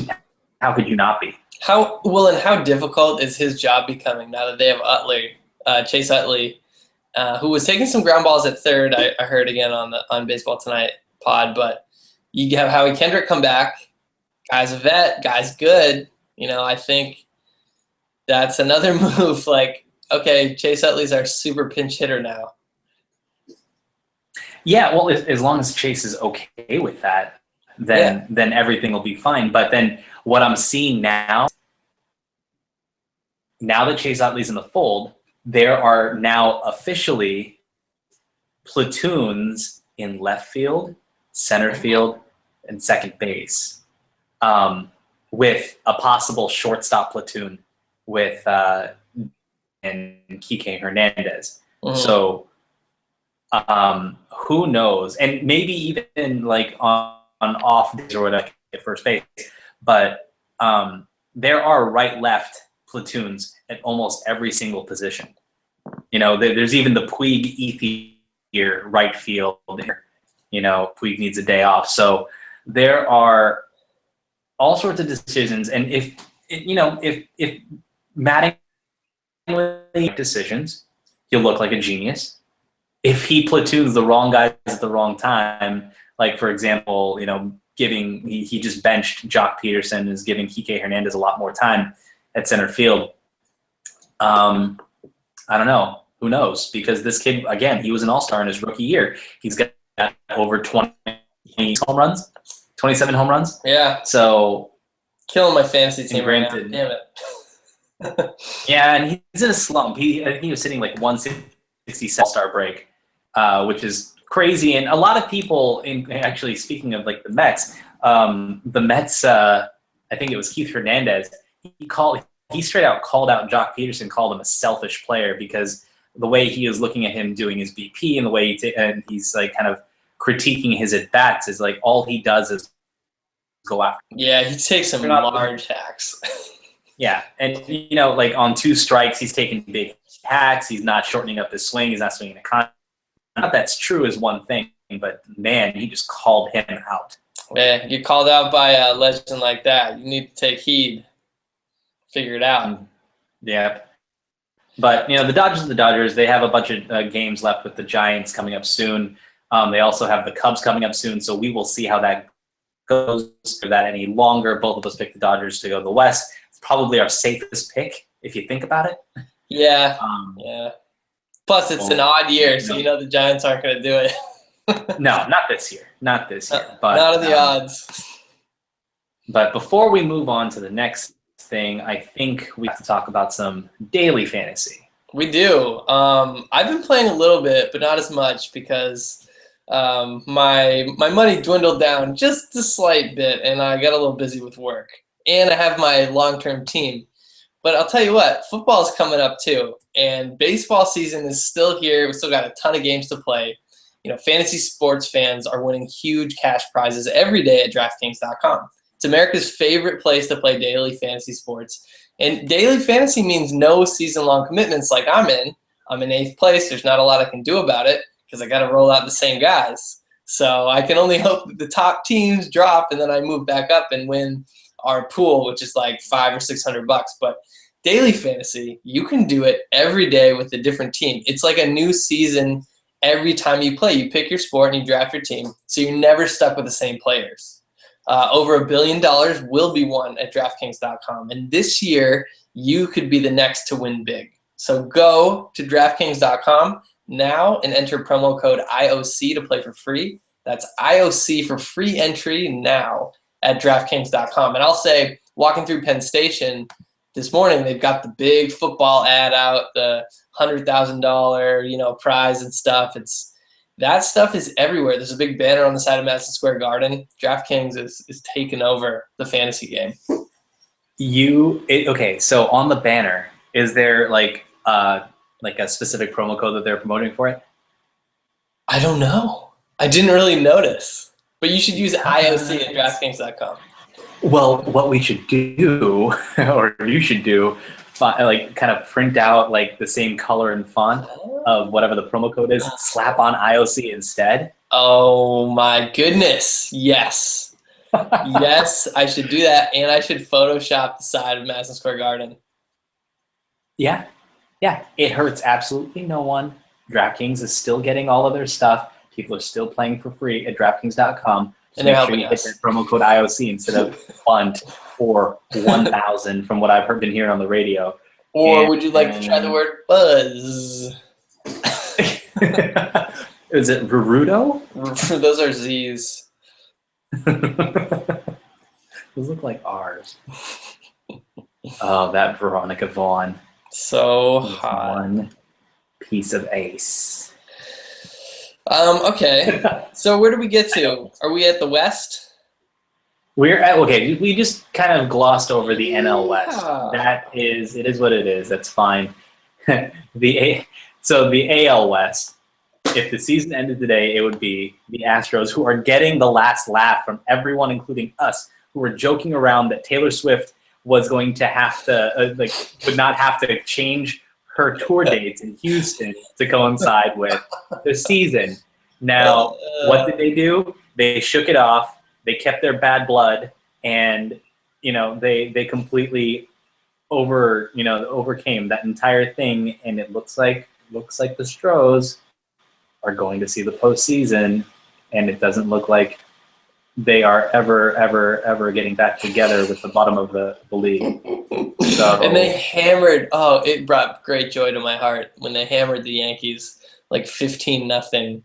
Speaker 1: how could you not be?
Speaker 2: And how difficult is his job becoming now that they have Chase Utley, who was taking some ground balls at third. I heard again on Baseball Tonight pod, but you have Howie Kendrick come back. Guy's a vet. Guy's good. I think that's another move. Okay, Chase Utley's our super pinch hitter now.
Speaker 1: Yeah, well, as long as Chase is okay with that, then everything will be fine. But then what I'm seeing now that Chase Utley's in the fold, there are now officially platoons in left field, center field, and second base, with a possible shortstop platoon with and Kike Hernandez. So who knows? And maybe even like on off days or whatever at first base, but there are right-left platoons at almost every single position. You know, there's even the Puig Ethier here, right field. You know, Puig needs a day off. So there are all sorts of decisions. And if Mattingly makes decisions, he'll look like a genius. If he platoons the wrong guys at the wrong time, like for example, you know, he just benched Jock Peterson, is giving Kike Hernandez a lot more time at center field. I don't know. Who knows? Because this kid, again, he was an all-star in his rookie year. He's got over 20 home runs, 27 home runs.
Speaker 2: Yeah.
Speaker 1: So
Speaker 2: killing my fantasy team
Speaker 1: granted,
Speaker 2: right now. Damn it.
Speaker 1: Yeah, and he's in a slump. I think he was sitting like 167 all-star break, which is crazy. And a lot of people, actually speaking of like the Mets, I think it was Keith Hernandez, he straight out called out Jock Peterson, called him a selfish player because the way he was looking at him doing his BP and the way and he's like kind of critiquing his at-bats is like all he does is go after.
Speaker 2: Yeah, he takes some large hacks.
Speaker 1: Yeah, and you know, like on 2 strikes, he's taking big hacks. He's not shortening up his swing. He's not swinging a con. Not that's true is one thing, but man, he just called him out.
Speaker 2: Man, get called out by a legend like that. You need to take heed. Figure it out.
Speaker 1: Yeah. But, you know, the Dodgers are the Dodgers. They have a bunch of games left with the Giants coming up soon. They also have the Cubs coming up soon, so we will see how that goes. For that any longer, both of us picked the Dodgers to go to the West. It's probably our safest pick, if you think about it.
Speaker 2: Yeah, yeah. Plus, it's an odd year, so you know the Giants aren't going to do it.
Speaker 1: No, not this year. Not this year. But,
Speaker 2: not in the odds.
Speaker 1: But before we move on to the next thing, I think we have to talk about some daily fantasy.
Speaker 2: We do. I've been playing a little bit, but not as much because my money dwindled down just a slight bit, and I got a little busy with work. And I have my long-term team. But I'll tell you what, football is coming up too, and baseball season is still here. We still got a ton of games to play. You know, fantasy sports fans are winning huge cash prizes every day at DraftKings.com. It's America's favorite place to play daily fantasy sports. And daily fantasy means no season-long commitments like I'm in. I'm in 8th place. There's not a lot I can do about it because I got to roll out the same guys. So I can only hope that the top teams drop and then I move back up and win our pool, which is like $500 or $600. But daily fantasy, you can do it every day with a different team. It's like a new season every time you play. You pick your sport and you draft your team, so you're never stuck with the same players. Over $1 billion will be won at DraftKings.com. And this year, you could be the next to win big. So go to DraftKings.com now and enter promo code IOC to play for free. That's IOC for free entry now at DraftKings.com. And I'll say, walking through Penn Station this morning, they've got the big football ad out, the $100,000, prize and stuff. That stuff is everywhere. There's a big banner on the side of Madison Square Garden. DraftKings is taking over the fantasy game.
Speaker 1: Okay, so on the banner, is there like a specific promo code that they're promoting for it?
Speaker 2: I don't know. I didn't really notice. But you should use IOC at DraftKings.com.
Speaker 1: Well, what we should do, or you should do, kind of print out like the same color and font of whatever the promo code is, slap on IOC instead.
Speaker 2: Oh my goodness. Yes. Yes, I should do that, and I should Photoshop the side of Madison Square Garden.
Speaker 1: Yeah. It hurts absolutely no one. DraftKings is still getting all of their stuff. People are still playing for free at DraftKings.com.
Speaker 2: And they're helping us.
Speaker 1: Hit that promo code IOC instead of fund or 1,000 from what I've been hearing on the radio. Or
Speaker 2: would you like to try the word buzz?
Speaker 1: Is it Rurudo?
Speaker 2: Those are Z's.
Speaker 1: Those look like R's. Oh, that Veronica Vaughn.
Speaker 2: So hot.
Speaker 1: One piece of ace.
Speaker 2: Okay. So where do we get to? Are we at the West?
Speaker 1: We're at okay. We just kind of glossed over the NL West.
Speaker 2: Yeah.
Speaker 1: It is what it is. That's fine. So the AL West. If the season ended today, it would be the Astros, who are getting the last laugh from everyone, including us, who were joking around that Taylor Swift was going to have to would not have to change her tour dates in Houston to coincide with the season. Now, what did they do? They shook it off. They kept their bad blood, and they completely overcame that entire thing. And it looks like the Stros are going to see the postseason, and it doesn't look like they are ever getting back together with the bottom of the league. So,
Speaker 2: and they hammered. Oh, it brought great joy to my heart when they hammered the Yankees like 15-0,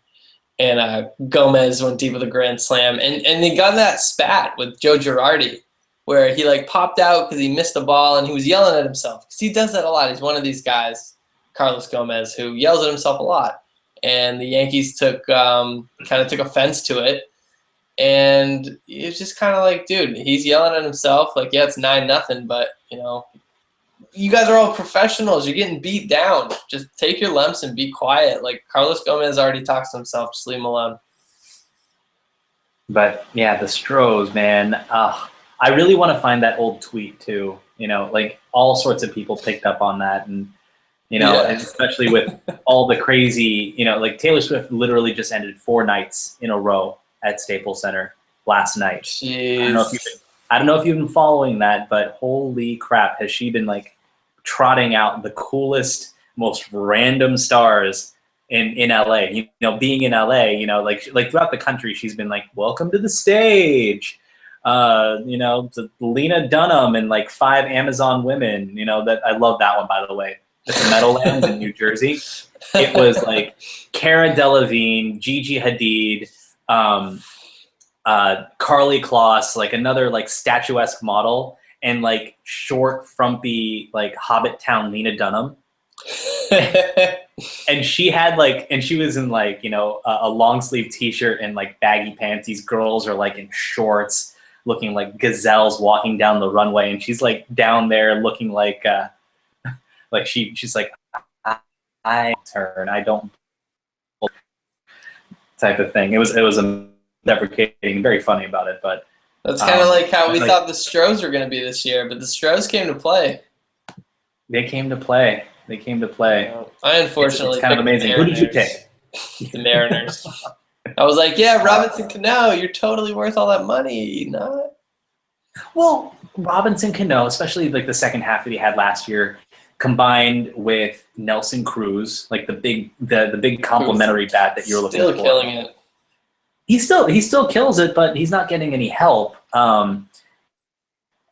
Speaker 2: and Gomez went deep with a grand slam, and they got that spat with Joe Girardi where he like popped out because he missed the ball and he was yelling at himself because he does that a lot. He's one of these guys, Carlos Gomez, who yells at himself a lot, and the Yankees took offense to it. And it's just kind of like, dude, he's yelling at himself. Like, yeah, it's 9-0, but, you guys are all professionals. You're getting beat down. Just take your lumps and be quiet. Like, Carlos Gomez already talks to himself. Just leave him alone.
Speaker 1: But, yeah, the Stros, man. I really want to find that old tweet, too. Like, all sorts of people picked up on that. And, and especially with all the crazy, like Taylor Swift literally just ended 4 nights in a row at Staples Center last night.
Speaker 2: Jeez.
Speaker 1: I don't know if you've been following that, but holy crap, has she been like trotting out the coolest, most random stars in LA? Being in LA, like throughout the country, she's been like, "Welcome to the stage." To Lena Dunham and like 5 Amazon women. That I love that one, by the way. At the Meadowlands in New Jersey, it was like Cara Delevingne, Gigi Hadid. Carly Kloss, like another like statuesque model, and like short, frumpy, like Hobbit Town Lena Dunham. And she was in like, a long sleeve t-shirt and like baggy pants. These girls are like in shorts, looking like gazelles walking down the runway. And she's like down there looking like she's like, I turn, I don't type of thing. It was a deprecating, very funny about it, but
Speaker 2: that's kind of like how we thought the Stros were going to be this year, but the Stros came to play.
Speaker 1: They came to play.
Speaker 2: I unfortunately
Speaker 1: it's kind of amazing. Who did you pick?
Speaker 2: The Mariners. I was like, yeah, Robinson Cano, you're totally worth all that money. Not.
Speaker 1: Well, Robinson Cano, especially like the second half that he had last year, combined with Nelson Cruz, like the big complimentary bat that you're looking for.
Speaker 2: Still killing it.
Speaker 1: He still kills it, but he's not getting any help. Taijuan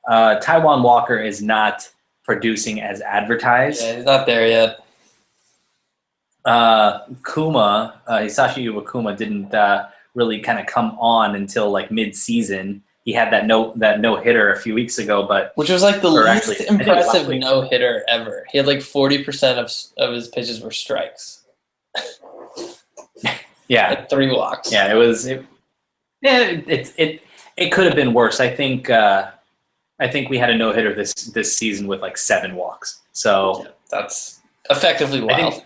Speaker 1: Walker is not producing as advertised.
Speaker 2: Yeah, he's not there yet.
Speaker 1: Hisashi Iwakuma didn't really kind of come on until like mid-season. He had that no hitter a few weeks ago,
Speaker 2: which was like the least impressive no hitter ever. He had like 40% of his pitches were strikes.
Speaker 1: Yeah,
Speaker 2: like 3 walks.
Speaker 1: Yeah, it could have been worse. I think we had a no hitter this season with like 7 walks. So
Speaker 2: yeah, that's effectively wild.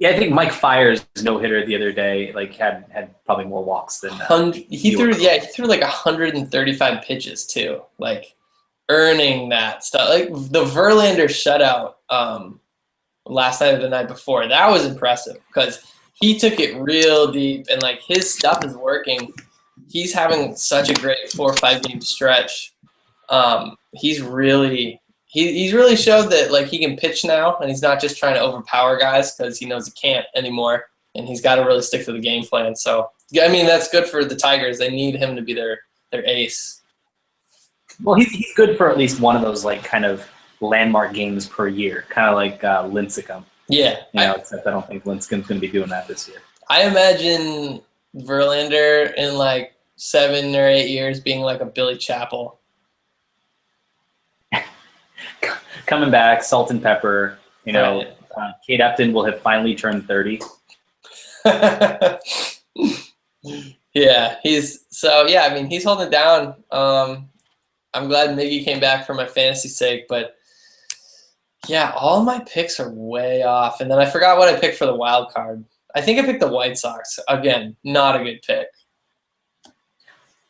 Speaker 1: I think Mike Fiers' no hitter the other day like had probably more walks than
Speaker 2: he threw like 135 pitches too, like earning that stuff. Like the Verlander shutout last night or the night before, that was impressive because he took it real deep and like his stuff is working. He's having such a great 4 or 5 game stretch. He's really showed that like he can pitch now, and he's not just trying to overpower guys because he knows he can't anymore, and he's got to really stick to the game plan. So I mean, that's good for the Tigers. They need him to be their ace.
Speaker 1: Well, he's good for at least one of those like kind of landmark games per year, kind of like Lincecum.
Speaker 2: Yeah,
Speaker 1: except I don't think Lincecum's going to be doing that this year.
Speaker 2: I imagine Verlander in like 7 or 8 years being like a Billy Chapel.
Speaker 1: Coming back, salt and pepper. You know,
Speaker 2: Right.
Speaker 1: Kate Upton will have finally turned 30.
Speaker 2: Yeah, I mean, he's holding it down. I'm glad Miggy came back for my fantasy sake, but yeah, all my picks are way off. And then I forgot what I picked for the wild card. I think I picked the White Sox. Again, not a good pick.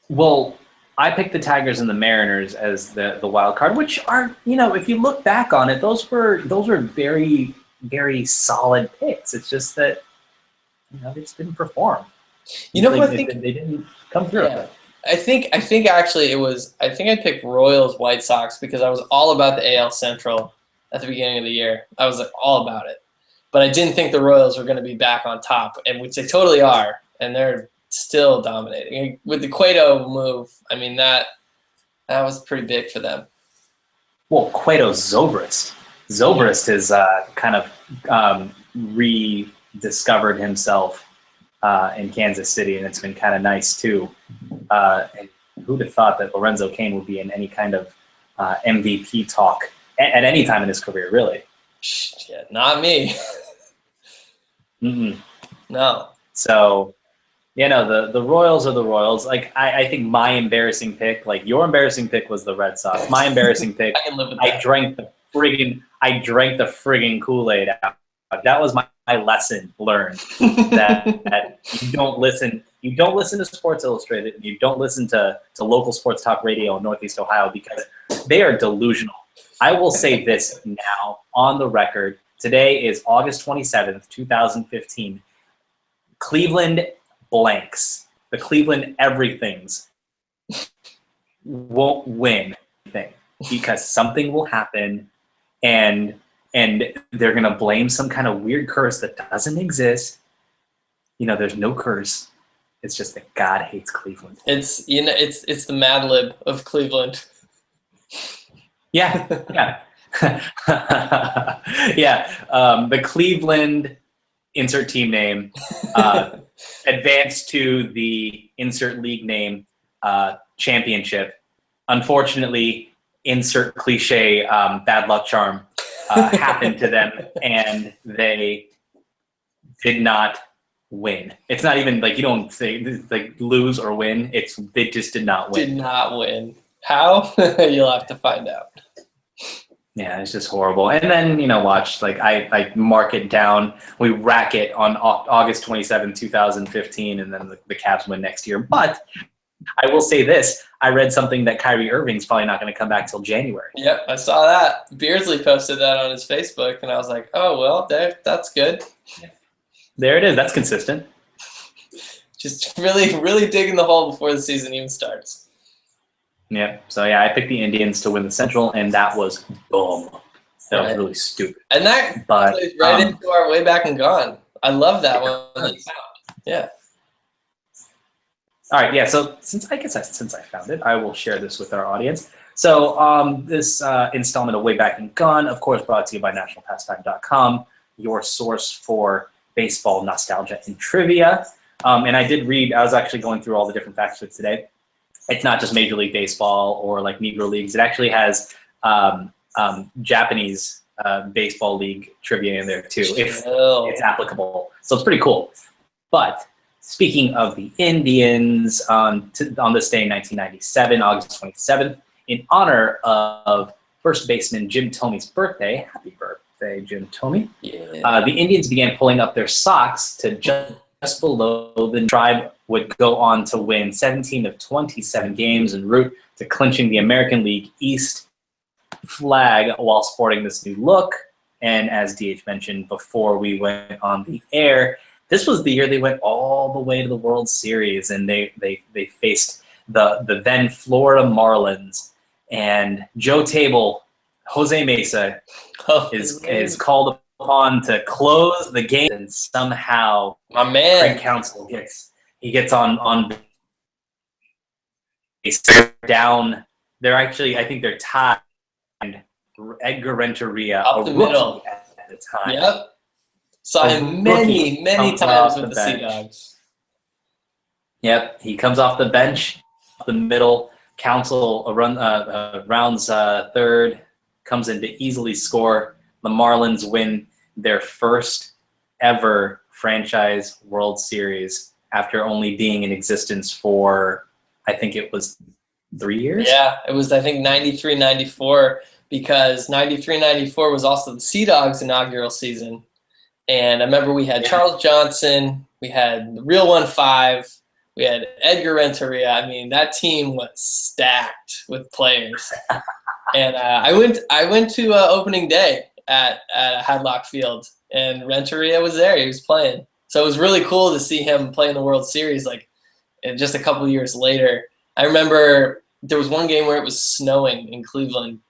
Speaker 1: Well, I picked the Tigers and the Mariners as the wild card, which are, you know, if you look back on it, those were very, very solid picks. It's just that, you know, they just didn't perform.
Speaker 2: You know what I
Speaker 1: they,
Speaker 2: think?
Speaker 1: they didn't come through.
Speaker 2: Yeah. I think actually I think I picked Royals White Sox because I was all about the AL Central at the beginning of the year. I was like all about it. But I didn't think the Royals were going to be back on top, and which they totally are, and they're still dominating. With the Cueto move, I mean that was pretty big for them.
Speaker 1: Well, Cueto Zobrist. Zobrist has kind of rediscovered himself in Kansas City, and it's been kind of nice too. And who'd have thought that Lorenzo Cain would be in any kind of MVP talk at any time in his career, really?
Speaker 2: Yeah, not me.
Speaker 1: Mm-mm.
Speaker 2: No.
Speaker 1: So, you know, the Royals are the Royals. Like, I think my embarrassing pick, like your embarrassing pick was the Red Sox. My embarrassing pick,
Speaker 2: I can live with that.
Speaker 1: I drank the friggin' Kool-Aid out. That was my lesson learned. that you don't listen to Sports Illustrated, and you don't listen to local sports talk radio in Northeast Ohio because they are delusional. I will say this now on the record. Today is August 27th, 2015. Cleveland blanks. The Cleveland everythings won't win anything because something will happen and they're going to blame some kind of weird curse that doesn't exist. You know, there's no curse. It's just that God hates Cleveland.
Speaker 2: It's the Mad Lib of Cleveland.
Speaker 1: Yeah. Yeah. The Cleveland insert team name advanced to the insert league name championship. Unfortunately, insert cliche bad luck charm happened to them, and they did not win. It's not even like you don't say like lose or win. They just did not win.
Speaker 2: Did not win. How? You'll have to find out.
Speaker 1: Yeah, it's just horrible. And then, you know, watch, like, I mark it down. We rack it on August 27, 2015, and then the Cavs win next year. But I will say this. I read something that Kyrie Irving's probably not going to come back till January.
Speaker 2: Yep, I saw that. Beardsley posted that on his Facebook, and I was like, oh, well, that's good.
Speaker 1: There it is. That's consistent.
Speaker 2: Just really, really digging the hole before the season even starts.
Speaker 1: Yeah. So, yeah, I picked the Indians to win the Central, and that was dumb. That was really stupid.
Speaker 2: And that plays right into our way back and gone. I love that one. Yeah.
Speaker 1: All right. Yeah. So since I found it, I will share this with our audience. So this installment of Way Back and Gone, of course, brought to you by NationalPastime.com, your source for baseball nostalgia and trivia. And I did read. I was actually going through all the different facts for today. It's not just Major League Baseball or like Negro Leagues. It actually has Japanese baseball league trivia in there too, if it's applicable. So it's pretty cool. But speaking of the Indians, on this day in 1997, August 27th, in honor of first baseman Jim Thome's birthday, happy birthday, Jim Thome, the Indians began pulling up their socks to just below the Tribe would go on to win 17 of 27 games en route to clinching the American League East flag while sporting this new look. And as DH mentioned before we went on the air, this was the year they went all the way to the World Series, and they faced the then Florida Marlins. And Joe Table, Jose Mesa, is called upon to close the game, and somehow
Speaker 2: my man
Speaker 1: Craig Counsell gets on base down. They're actually, I think they're tied. And Edgar Renteria,
Speaker 2: up the middle
Speaker 1: at the time.
Speaker 2: Yep. Saw him many
Speaker 1: comes
Speaker 2: times
Speaker 1: off
Speaker 2: with
Speaker 1: the
Speaker 2: the Sea
Speaker 1: bench.
Speaker 2: Dogs.
Speaker 1: Yep, he comes off the bench, the middle, rounds third, comes in to easily score. The Marlins win their first ever franchise World Series after only being in existence for, I think it was 3 years.
Speaker 2: Yeah, it was, I think, 93, 94, because 93, 94 was also the Sea Dogs' inaugural season. And I remember we had Charles Johnson, we had the Real 1-5, we had Edgar Renteria. I mean, that team was stacked with players. And I went to opening day at Hadlock Field, and Renteria was there. He was playing. So it was really cool to see him play in the World Series, like, just a couple years later. I remember there was one game where it was snowing in Cleveland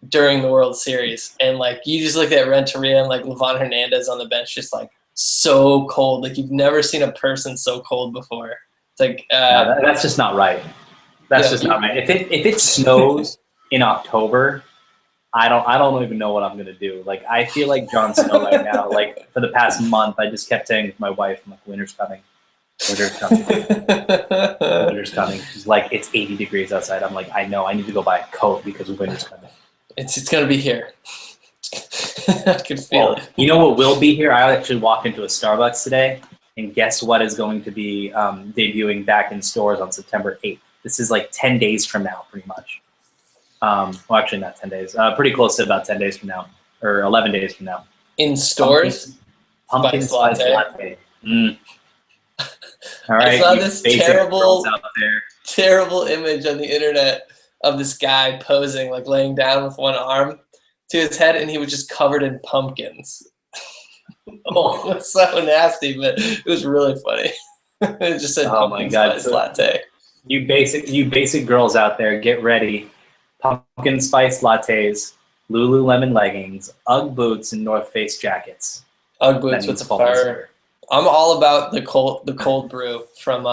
Speaker 2: during the World Series, and like you just looked at Renteria and like Livan Hernandez on the bench, just like so cold. Like you've never seen a person so cold before. It's like
Speaker 1: No, that's just not right. That's just not right. If it snows in October, I don't even know what I'm gonna do. Like I feel like Jon Snow right now. Like for the past month, I just kept saying to my wife, "I'm like, winter's coming, winter's coming, winter's coming." She's like, "It's 80 degrees outside." I'm like, "I know. I need to go buy a coat because winter's coming."
Speaker 2: It's gonna be here. I can feel it.
Speaker 1: You know what will be here? I actually walked into a Starbucks today, and guess what is going to be debuting back in stores on September 8th? This is like 10 days from now, pretty much. Well, actually not 10 days. Pretty close to about 10 days from now, or 11 days from now.
Speaker 2: In stores?
Speaker 1: Pumpkin spice latte. Mm. All right,
Speaker 2: I saw this
Speaker 1: terrible
Speaker 2: image on the internet of this guy posing, like laying down with one arm to his head, and he was just covered in pumpkins. Oh, it was so nasty, but it was really funny. It just said pumpkin spice latte.
Speaker 1: You basic girls out there, get ready. Pumpkin spice lattes, Lululemon leggings, Ugg boots, and North Face jackets.
Speaker 2: Ugg boots with the fire. I'm all about the cold brew from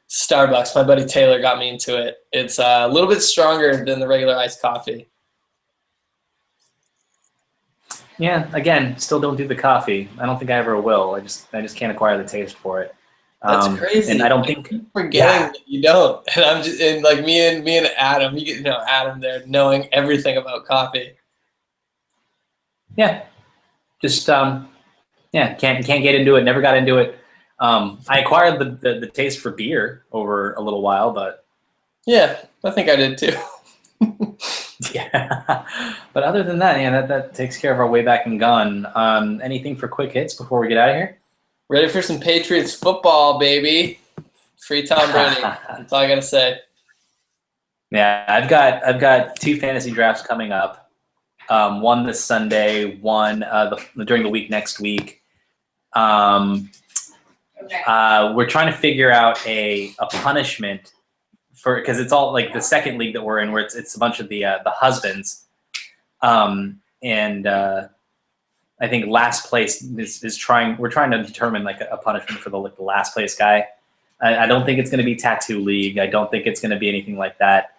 Speaker 2: Starbucks. My buddy Taylor got me into it. It's a little bit stronger than the regular iced coffee.
Speaker 1: Yeah, again, still don't do the coffee. I don't think I ever will. I just can't acquire the taste for it.
Speaker 2: That's crazy.
Speaker 1: And I don't think
Speaker 2: forgetting that you don't. And I'm just like me and Adam. You get Adam there knowing everything about coffee.
Speaker 1: Yeah, just can't get into it. Never got into it. I acquired the taste for beer over a little while, but
Speaker 2: yeah, I think I did too.
Speaker 1: Yeah, but other than that, yeah, that takes care of our way back and gone. Anything for quick hits before we get out of here?
Speaker 2: Ready for some Patriots football, baby. Free Tom Brady. That's all I gotta say.
Speaker 1: Yeah, I've got 2 fantasy drafts coming up. One this Sunday, one during the week next week. We're trying to figure out a punishment because it's all like the second league that we're in, where it's a bunch of the husbands, and I think last place is trying. We're trying to determine like a punishment for the last place guy. I don't think it's going to be tattoo league. I don't think it's going to be anything like that.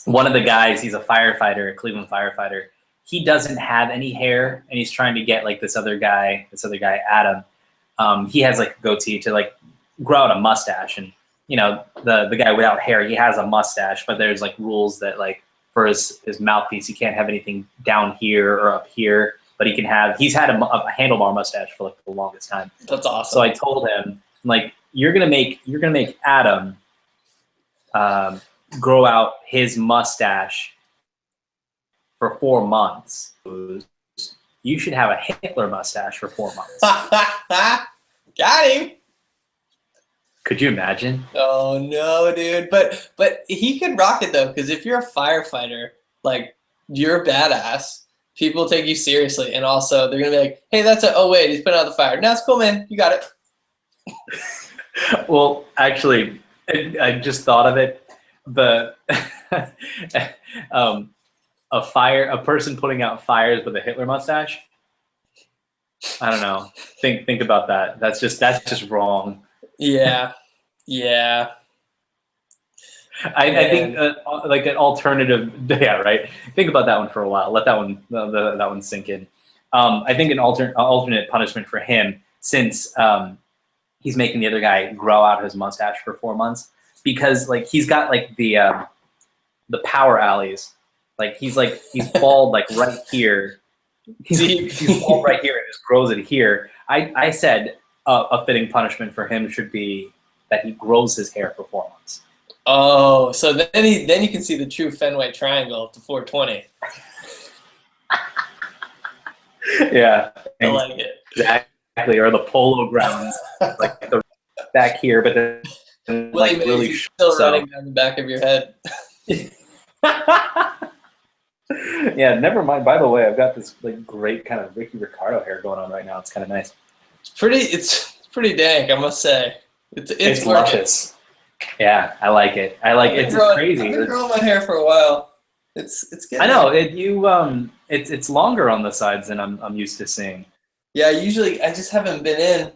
Speaker 1: One of the guys, he's a firefighter, a Cleveland firefighter. He doesn't have any hair, and he's trying to get like this other guy, Adam. He has like a goatee to like grow out a mustache, and the guy without hair, he has a mustache, but there's like rules that like for his mouthpiece, he can't have anything down here or up here, but he's had a handlebar mustache for like the longest time.
Speaker 2: That's awesome.
Speaker 1: So I told him, like, you're gonna make Adam grow out his mustache for 4 months. You should have a Hitler mustache for 4 months.
Speaker 2: Got him.
Speaker 1: Could you imagine?
Speaker 2: Oh no, dude! But he could rock it though, because if you're a firefighter, like you're a badass. People take you seriously, and also they're gonna be like, "Hey, oh wait, he's putting out the fire. No, it's cool, man. You got it."
Speaker 1: Well, actually, I just thought of it. A person putting out fires with a Hitler mustache. I don't know. Think about that. That's just wrong.
Speaker 2: Yeah.
Speaker 1: I think like an alternative. Yeah, right. Think about that one for a while. Let that one sink in. I think an alternate punishment for him, since he's making the other guy grow out his mustache for 4 months, because like he's got like the power alleys, like he's bald like right here. He's bald right here and just grows it here. I said a fitting punishment for him should be that he grows his hair for 4 months.
Speaker 2: Oh, so then you can see the true Fenway Triangle to 420.
Speaker 1: Yeah,
Speaker 2: I like it.
Speaker 1: Exactly, or the polo grounds, like the back here, but then like really
Speaker 2: still running down the back of your head.
Speaker 1: Yeah, never mind. By the way, I've got this like great kind of Ricky Ricardo hair going on right now. It's kind of nice. It's pretty dank, I must say. It's luscious. Yeah, I like it. It's crazy.
Speaker 2: I've been growing my hair for a while. It's getting.
Speaker 1: I know it's longer on the sides than I'm used to seeing.
Speaker 2: Yeah, usually I just haven't been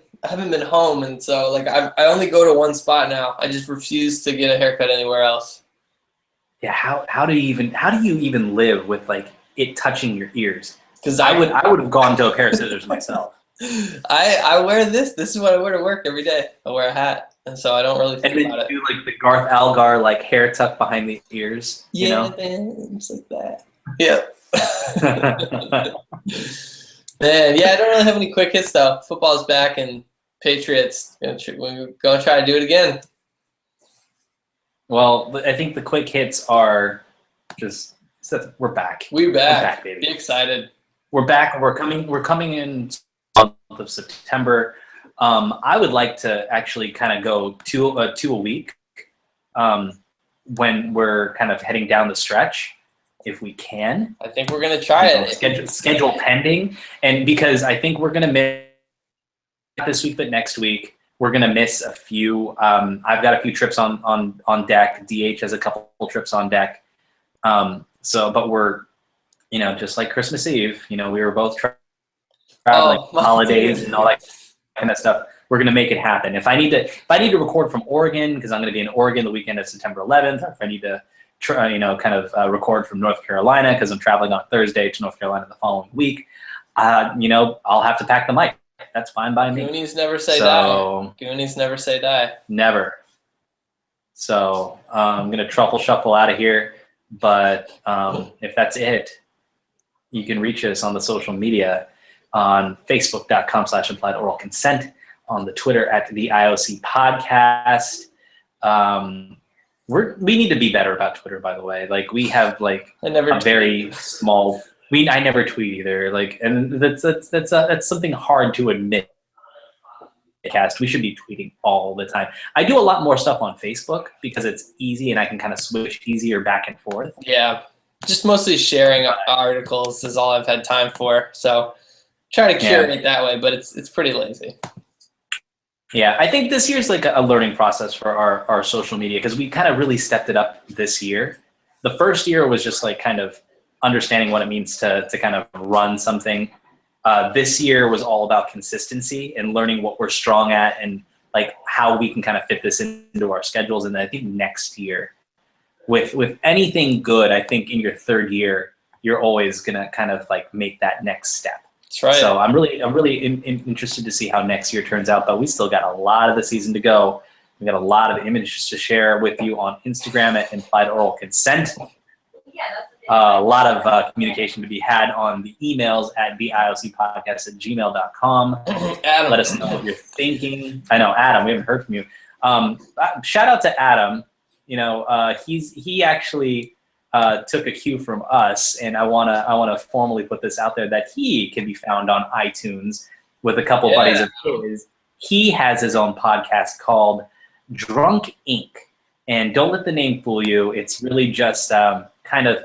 Speaker 2: home, and so like I only go to one spot now. I just refuse to get a haircut anywhere else.
Speaker 1: Yeah, how do you even live with like it touching your ears? Because I would have gone to a pair of scissors myself.
Speaker 2: I wear this. This is what I wear to work every day. I wear a hat, and so I don't really think about it.
Speaker 1: And then you do like the Garth Algar like hair tuck behind the ears.
Speaker 2: Yeah,
Speaker 1: you know?
Speaker 2: Man, just like that. Yep. Man, yeah, I don't really have any quick hits though. Football's back, and Patriots. We're gonna try to do it again.
Speaker 1: Well, I think the quick hits are just we're back.
Speaker 2: We're back.
Speaker 1: We're back, baby.
Speaker 2: Be excited.
Speaker 1: We're back. We're coming in month of September. I would like to actually kind of go two a week when we're kind of heading down the stretch, if we can.
Speaker 2: I think we're gonna try it.
Speaker 1: Schedule pending, and because I think we're gonna miss this week, but next week we're gonna miss a few. I've got a few trips on deck. DH has a couple trips on deck. But we're, just like Christmas Eve, we were both traveling holidays and all that kind of stuff. We're gonna make it happen. If I need to record from Oregon, because I'm gonna be in Oregon the weekend of September 11th, or if I need to record from North Carolina because I'm traveling on Thursday to North Carolina the following week, I'll have to pack the mic. That's fine by me.
Speaker 2: Goonies never say die. Goonies never say die.
Speaker 1: Never. So I'm going to truffle shuffle out of here. But if that's it, you can reach us on the social media on Facebook.com/implied oral consent, on the Twitter at the IOC podcast. We need to be better about Twitter, by the way. Like we have a very small. I never tweet either. And that's something hard to admit. We should be tweeting all the time. I do a lot more stuff on Facebook because it's easy and I can kind of switch easier back and forth.
Speaker 2: Yeah, just mostly sharing articles is all I've had time for. So try to curate that way, but it's pretty lazy.
Speaker 1: Yeah, I think this year's like a learning process for our social media because we kind of really stepped it up this year. The first year was just like kind of understanding what it means to kind of run something. This year was all about consistency and learning what we're strong at and like how we can kind of fit this into our schedules. And I think next year, with anything good, I think in your third year, you're always gonna kind of like make that next step.
Speaker 2: That's right.
Speaker 1: So I'm really interested to see how next year turns out. But we still got a lot of the season to go. We got a lot of images to share with you on Instagram at Implied Oral Consent. A lot of communication to be had on the emails at theiocpodcast@gmail.com.
Speaker 2: Adam.
Speaker 1: Let us know what you're thinking. I know, Adam, we haven't heard from you. Shout out to Adam. He actually took a cue from us, and I wanna formally put this out there that he can be found on iTunes with a couple buddies of his. He has his own podcast called Drunk Inc. And don't let the name fool you. It's really just kind of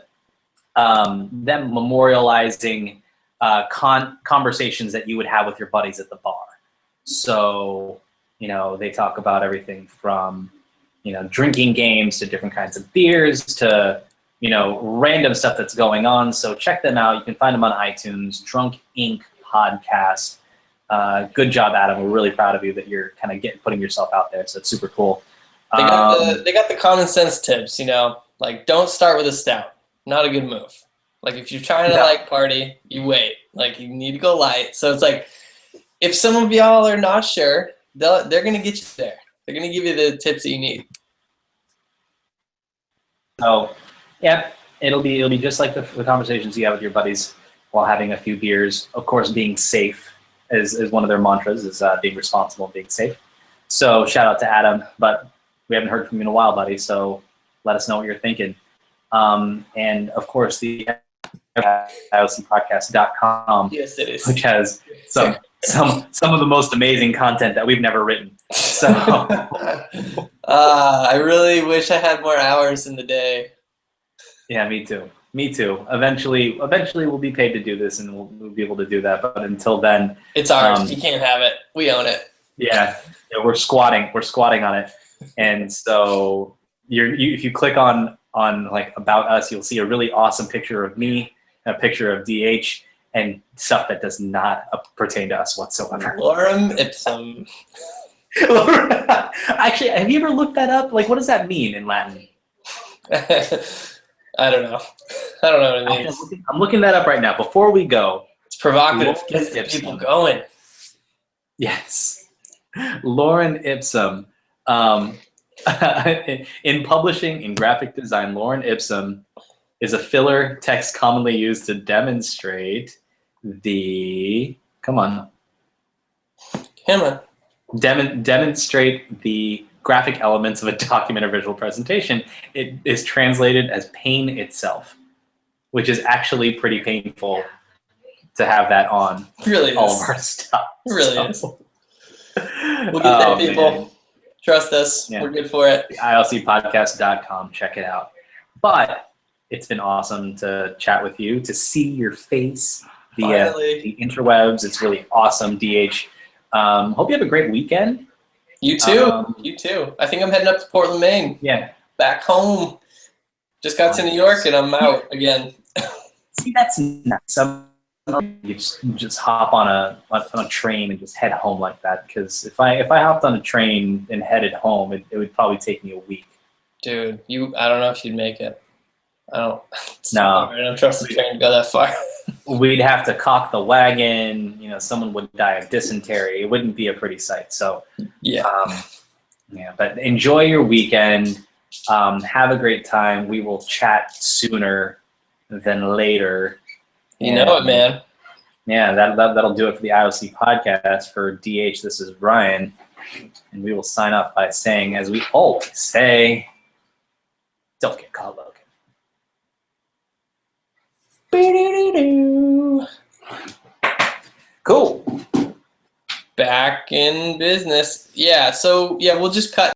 Speaker 1: them memorializing conversations that you would have with your buddies at the bar. So, they talk about everything from, drinking games to different kinds of beers to, random stuff that's going on. So check them out. You can find them on iTunes, Drunk Inc. Podcast. Good job, Adam. We're really proud of you that you're kind of putting yourself out there. So it's super cool.
Speaker 2: They got the common sense tips, like don't start with a stout. Not a good move. Like if you're trying to
Speaker 1: Yeah.
Speaker 2: like party, you wait. Like you need to go light. So it's like if some of y'all are not sure, they're gonna get you there. They're gonna give you the tips that you need.
Speaker 1: So, yeah, it'll be just like the conversations you have with your buddies while having a few beers. Of course, being safe is one of their mantras, is being responsible and being safe. So shout out to Adam, but we haven't heard from you in a while, buddy. So let us know what you're thinking. And of course, the IOCpodcast.com,
Speaker 2: Yes, it is.
Speaker 1: which has some of the most amazing content that we've never written. So
Speaker 2: I really wish I had more hours in the day.
Speaker 1: yeah, me too. Me too. Eventually we'll be paid to do this, and we'll be able to do that. But until then,
Speaker 2: It's ours. You can't have it. We own it.
Speaker 1: yeah, we're squatting. We're squatting on it. And so if you click on like About Us, you'll see a really awesome picture of me, a picture of DH, and stuff that does not pertain to us whatsoever.
Speaker 2: Lorem ipsum.
Speaker 1: Actually, have you ever looked that up? Like, what does that mean in Latin?
Speaker 2: I don't know. I don't know what it means.
Speaker 1: I'm looking that up right now. Before we go,
Speaker 2: It's provocative.
Speaker 1: Lorem
Speaker 2: Gets the
Speaker 1: ipsum.
Speaker 2: people going.
Speaker 1: Yes, Lorem ipsum. In publishing, in graphic design, Lorem ipsum is a filler text commonly used to demonstrate the demonstrate the graphic elements of a document or visual presentation. It is translated as pain itself, which is actually pretty painful to have that on
Speaker 2: It really
Speaker 1: all
Speaker 2: is.
Speaker 1: of our stuff.
Speaker 2: It really
Speaker 1: So-
Speaker 2: is. We'll get there, people.
Speaker 1: Man.
Speaker 2: Trust us.
Speaker 1: Yeah.
Speaker 2: We're good for it.
Speaker 1: ILCpodcast.com. Check it out. But it's been awesome to chat with you, to see your face via
Speaker 2: Finally.
Speaker 1: the interwebs. It's really awesome, DH. Hope you have a great weekend.
Speaker 2: You too.
Speaker 1: Um,
Speaker 2: You too. I think I'm heading up to Portland, Maine.
Speaker 1: Yeah.
Speaker 2: Back home. Just got to New York and I'm out again.
Speaker 1: See, that's nice. You just hop on a train and just head home like that. Because if I hopped on a train and headed home, it would probably take me a week.
Speaker 2: Dude, I don't know if you'd make it. I don't.
Speaker 1: No.
Speaker 2: I don't trust the train to go that far.
Speaker 1: We'd have to cock the wagon. Someone would die of dysentery. It wouldn't be a pretty sight. So
Speaker 2: Yeah.
Speaker 1: yeah. But enjoy your weekend. Have a great time. We will chat sooner than later.
Speaker 2: You know it, man.
Speaker 1: Yeah, that'll do it for the IOC podcast. For DH, this is Ryan, and we will sign off by saying, as we always say, don't get caught looking. Cool.
Speaker 2: Back in business. Yeah, so, we'll just cut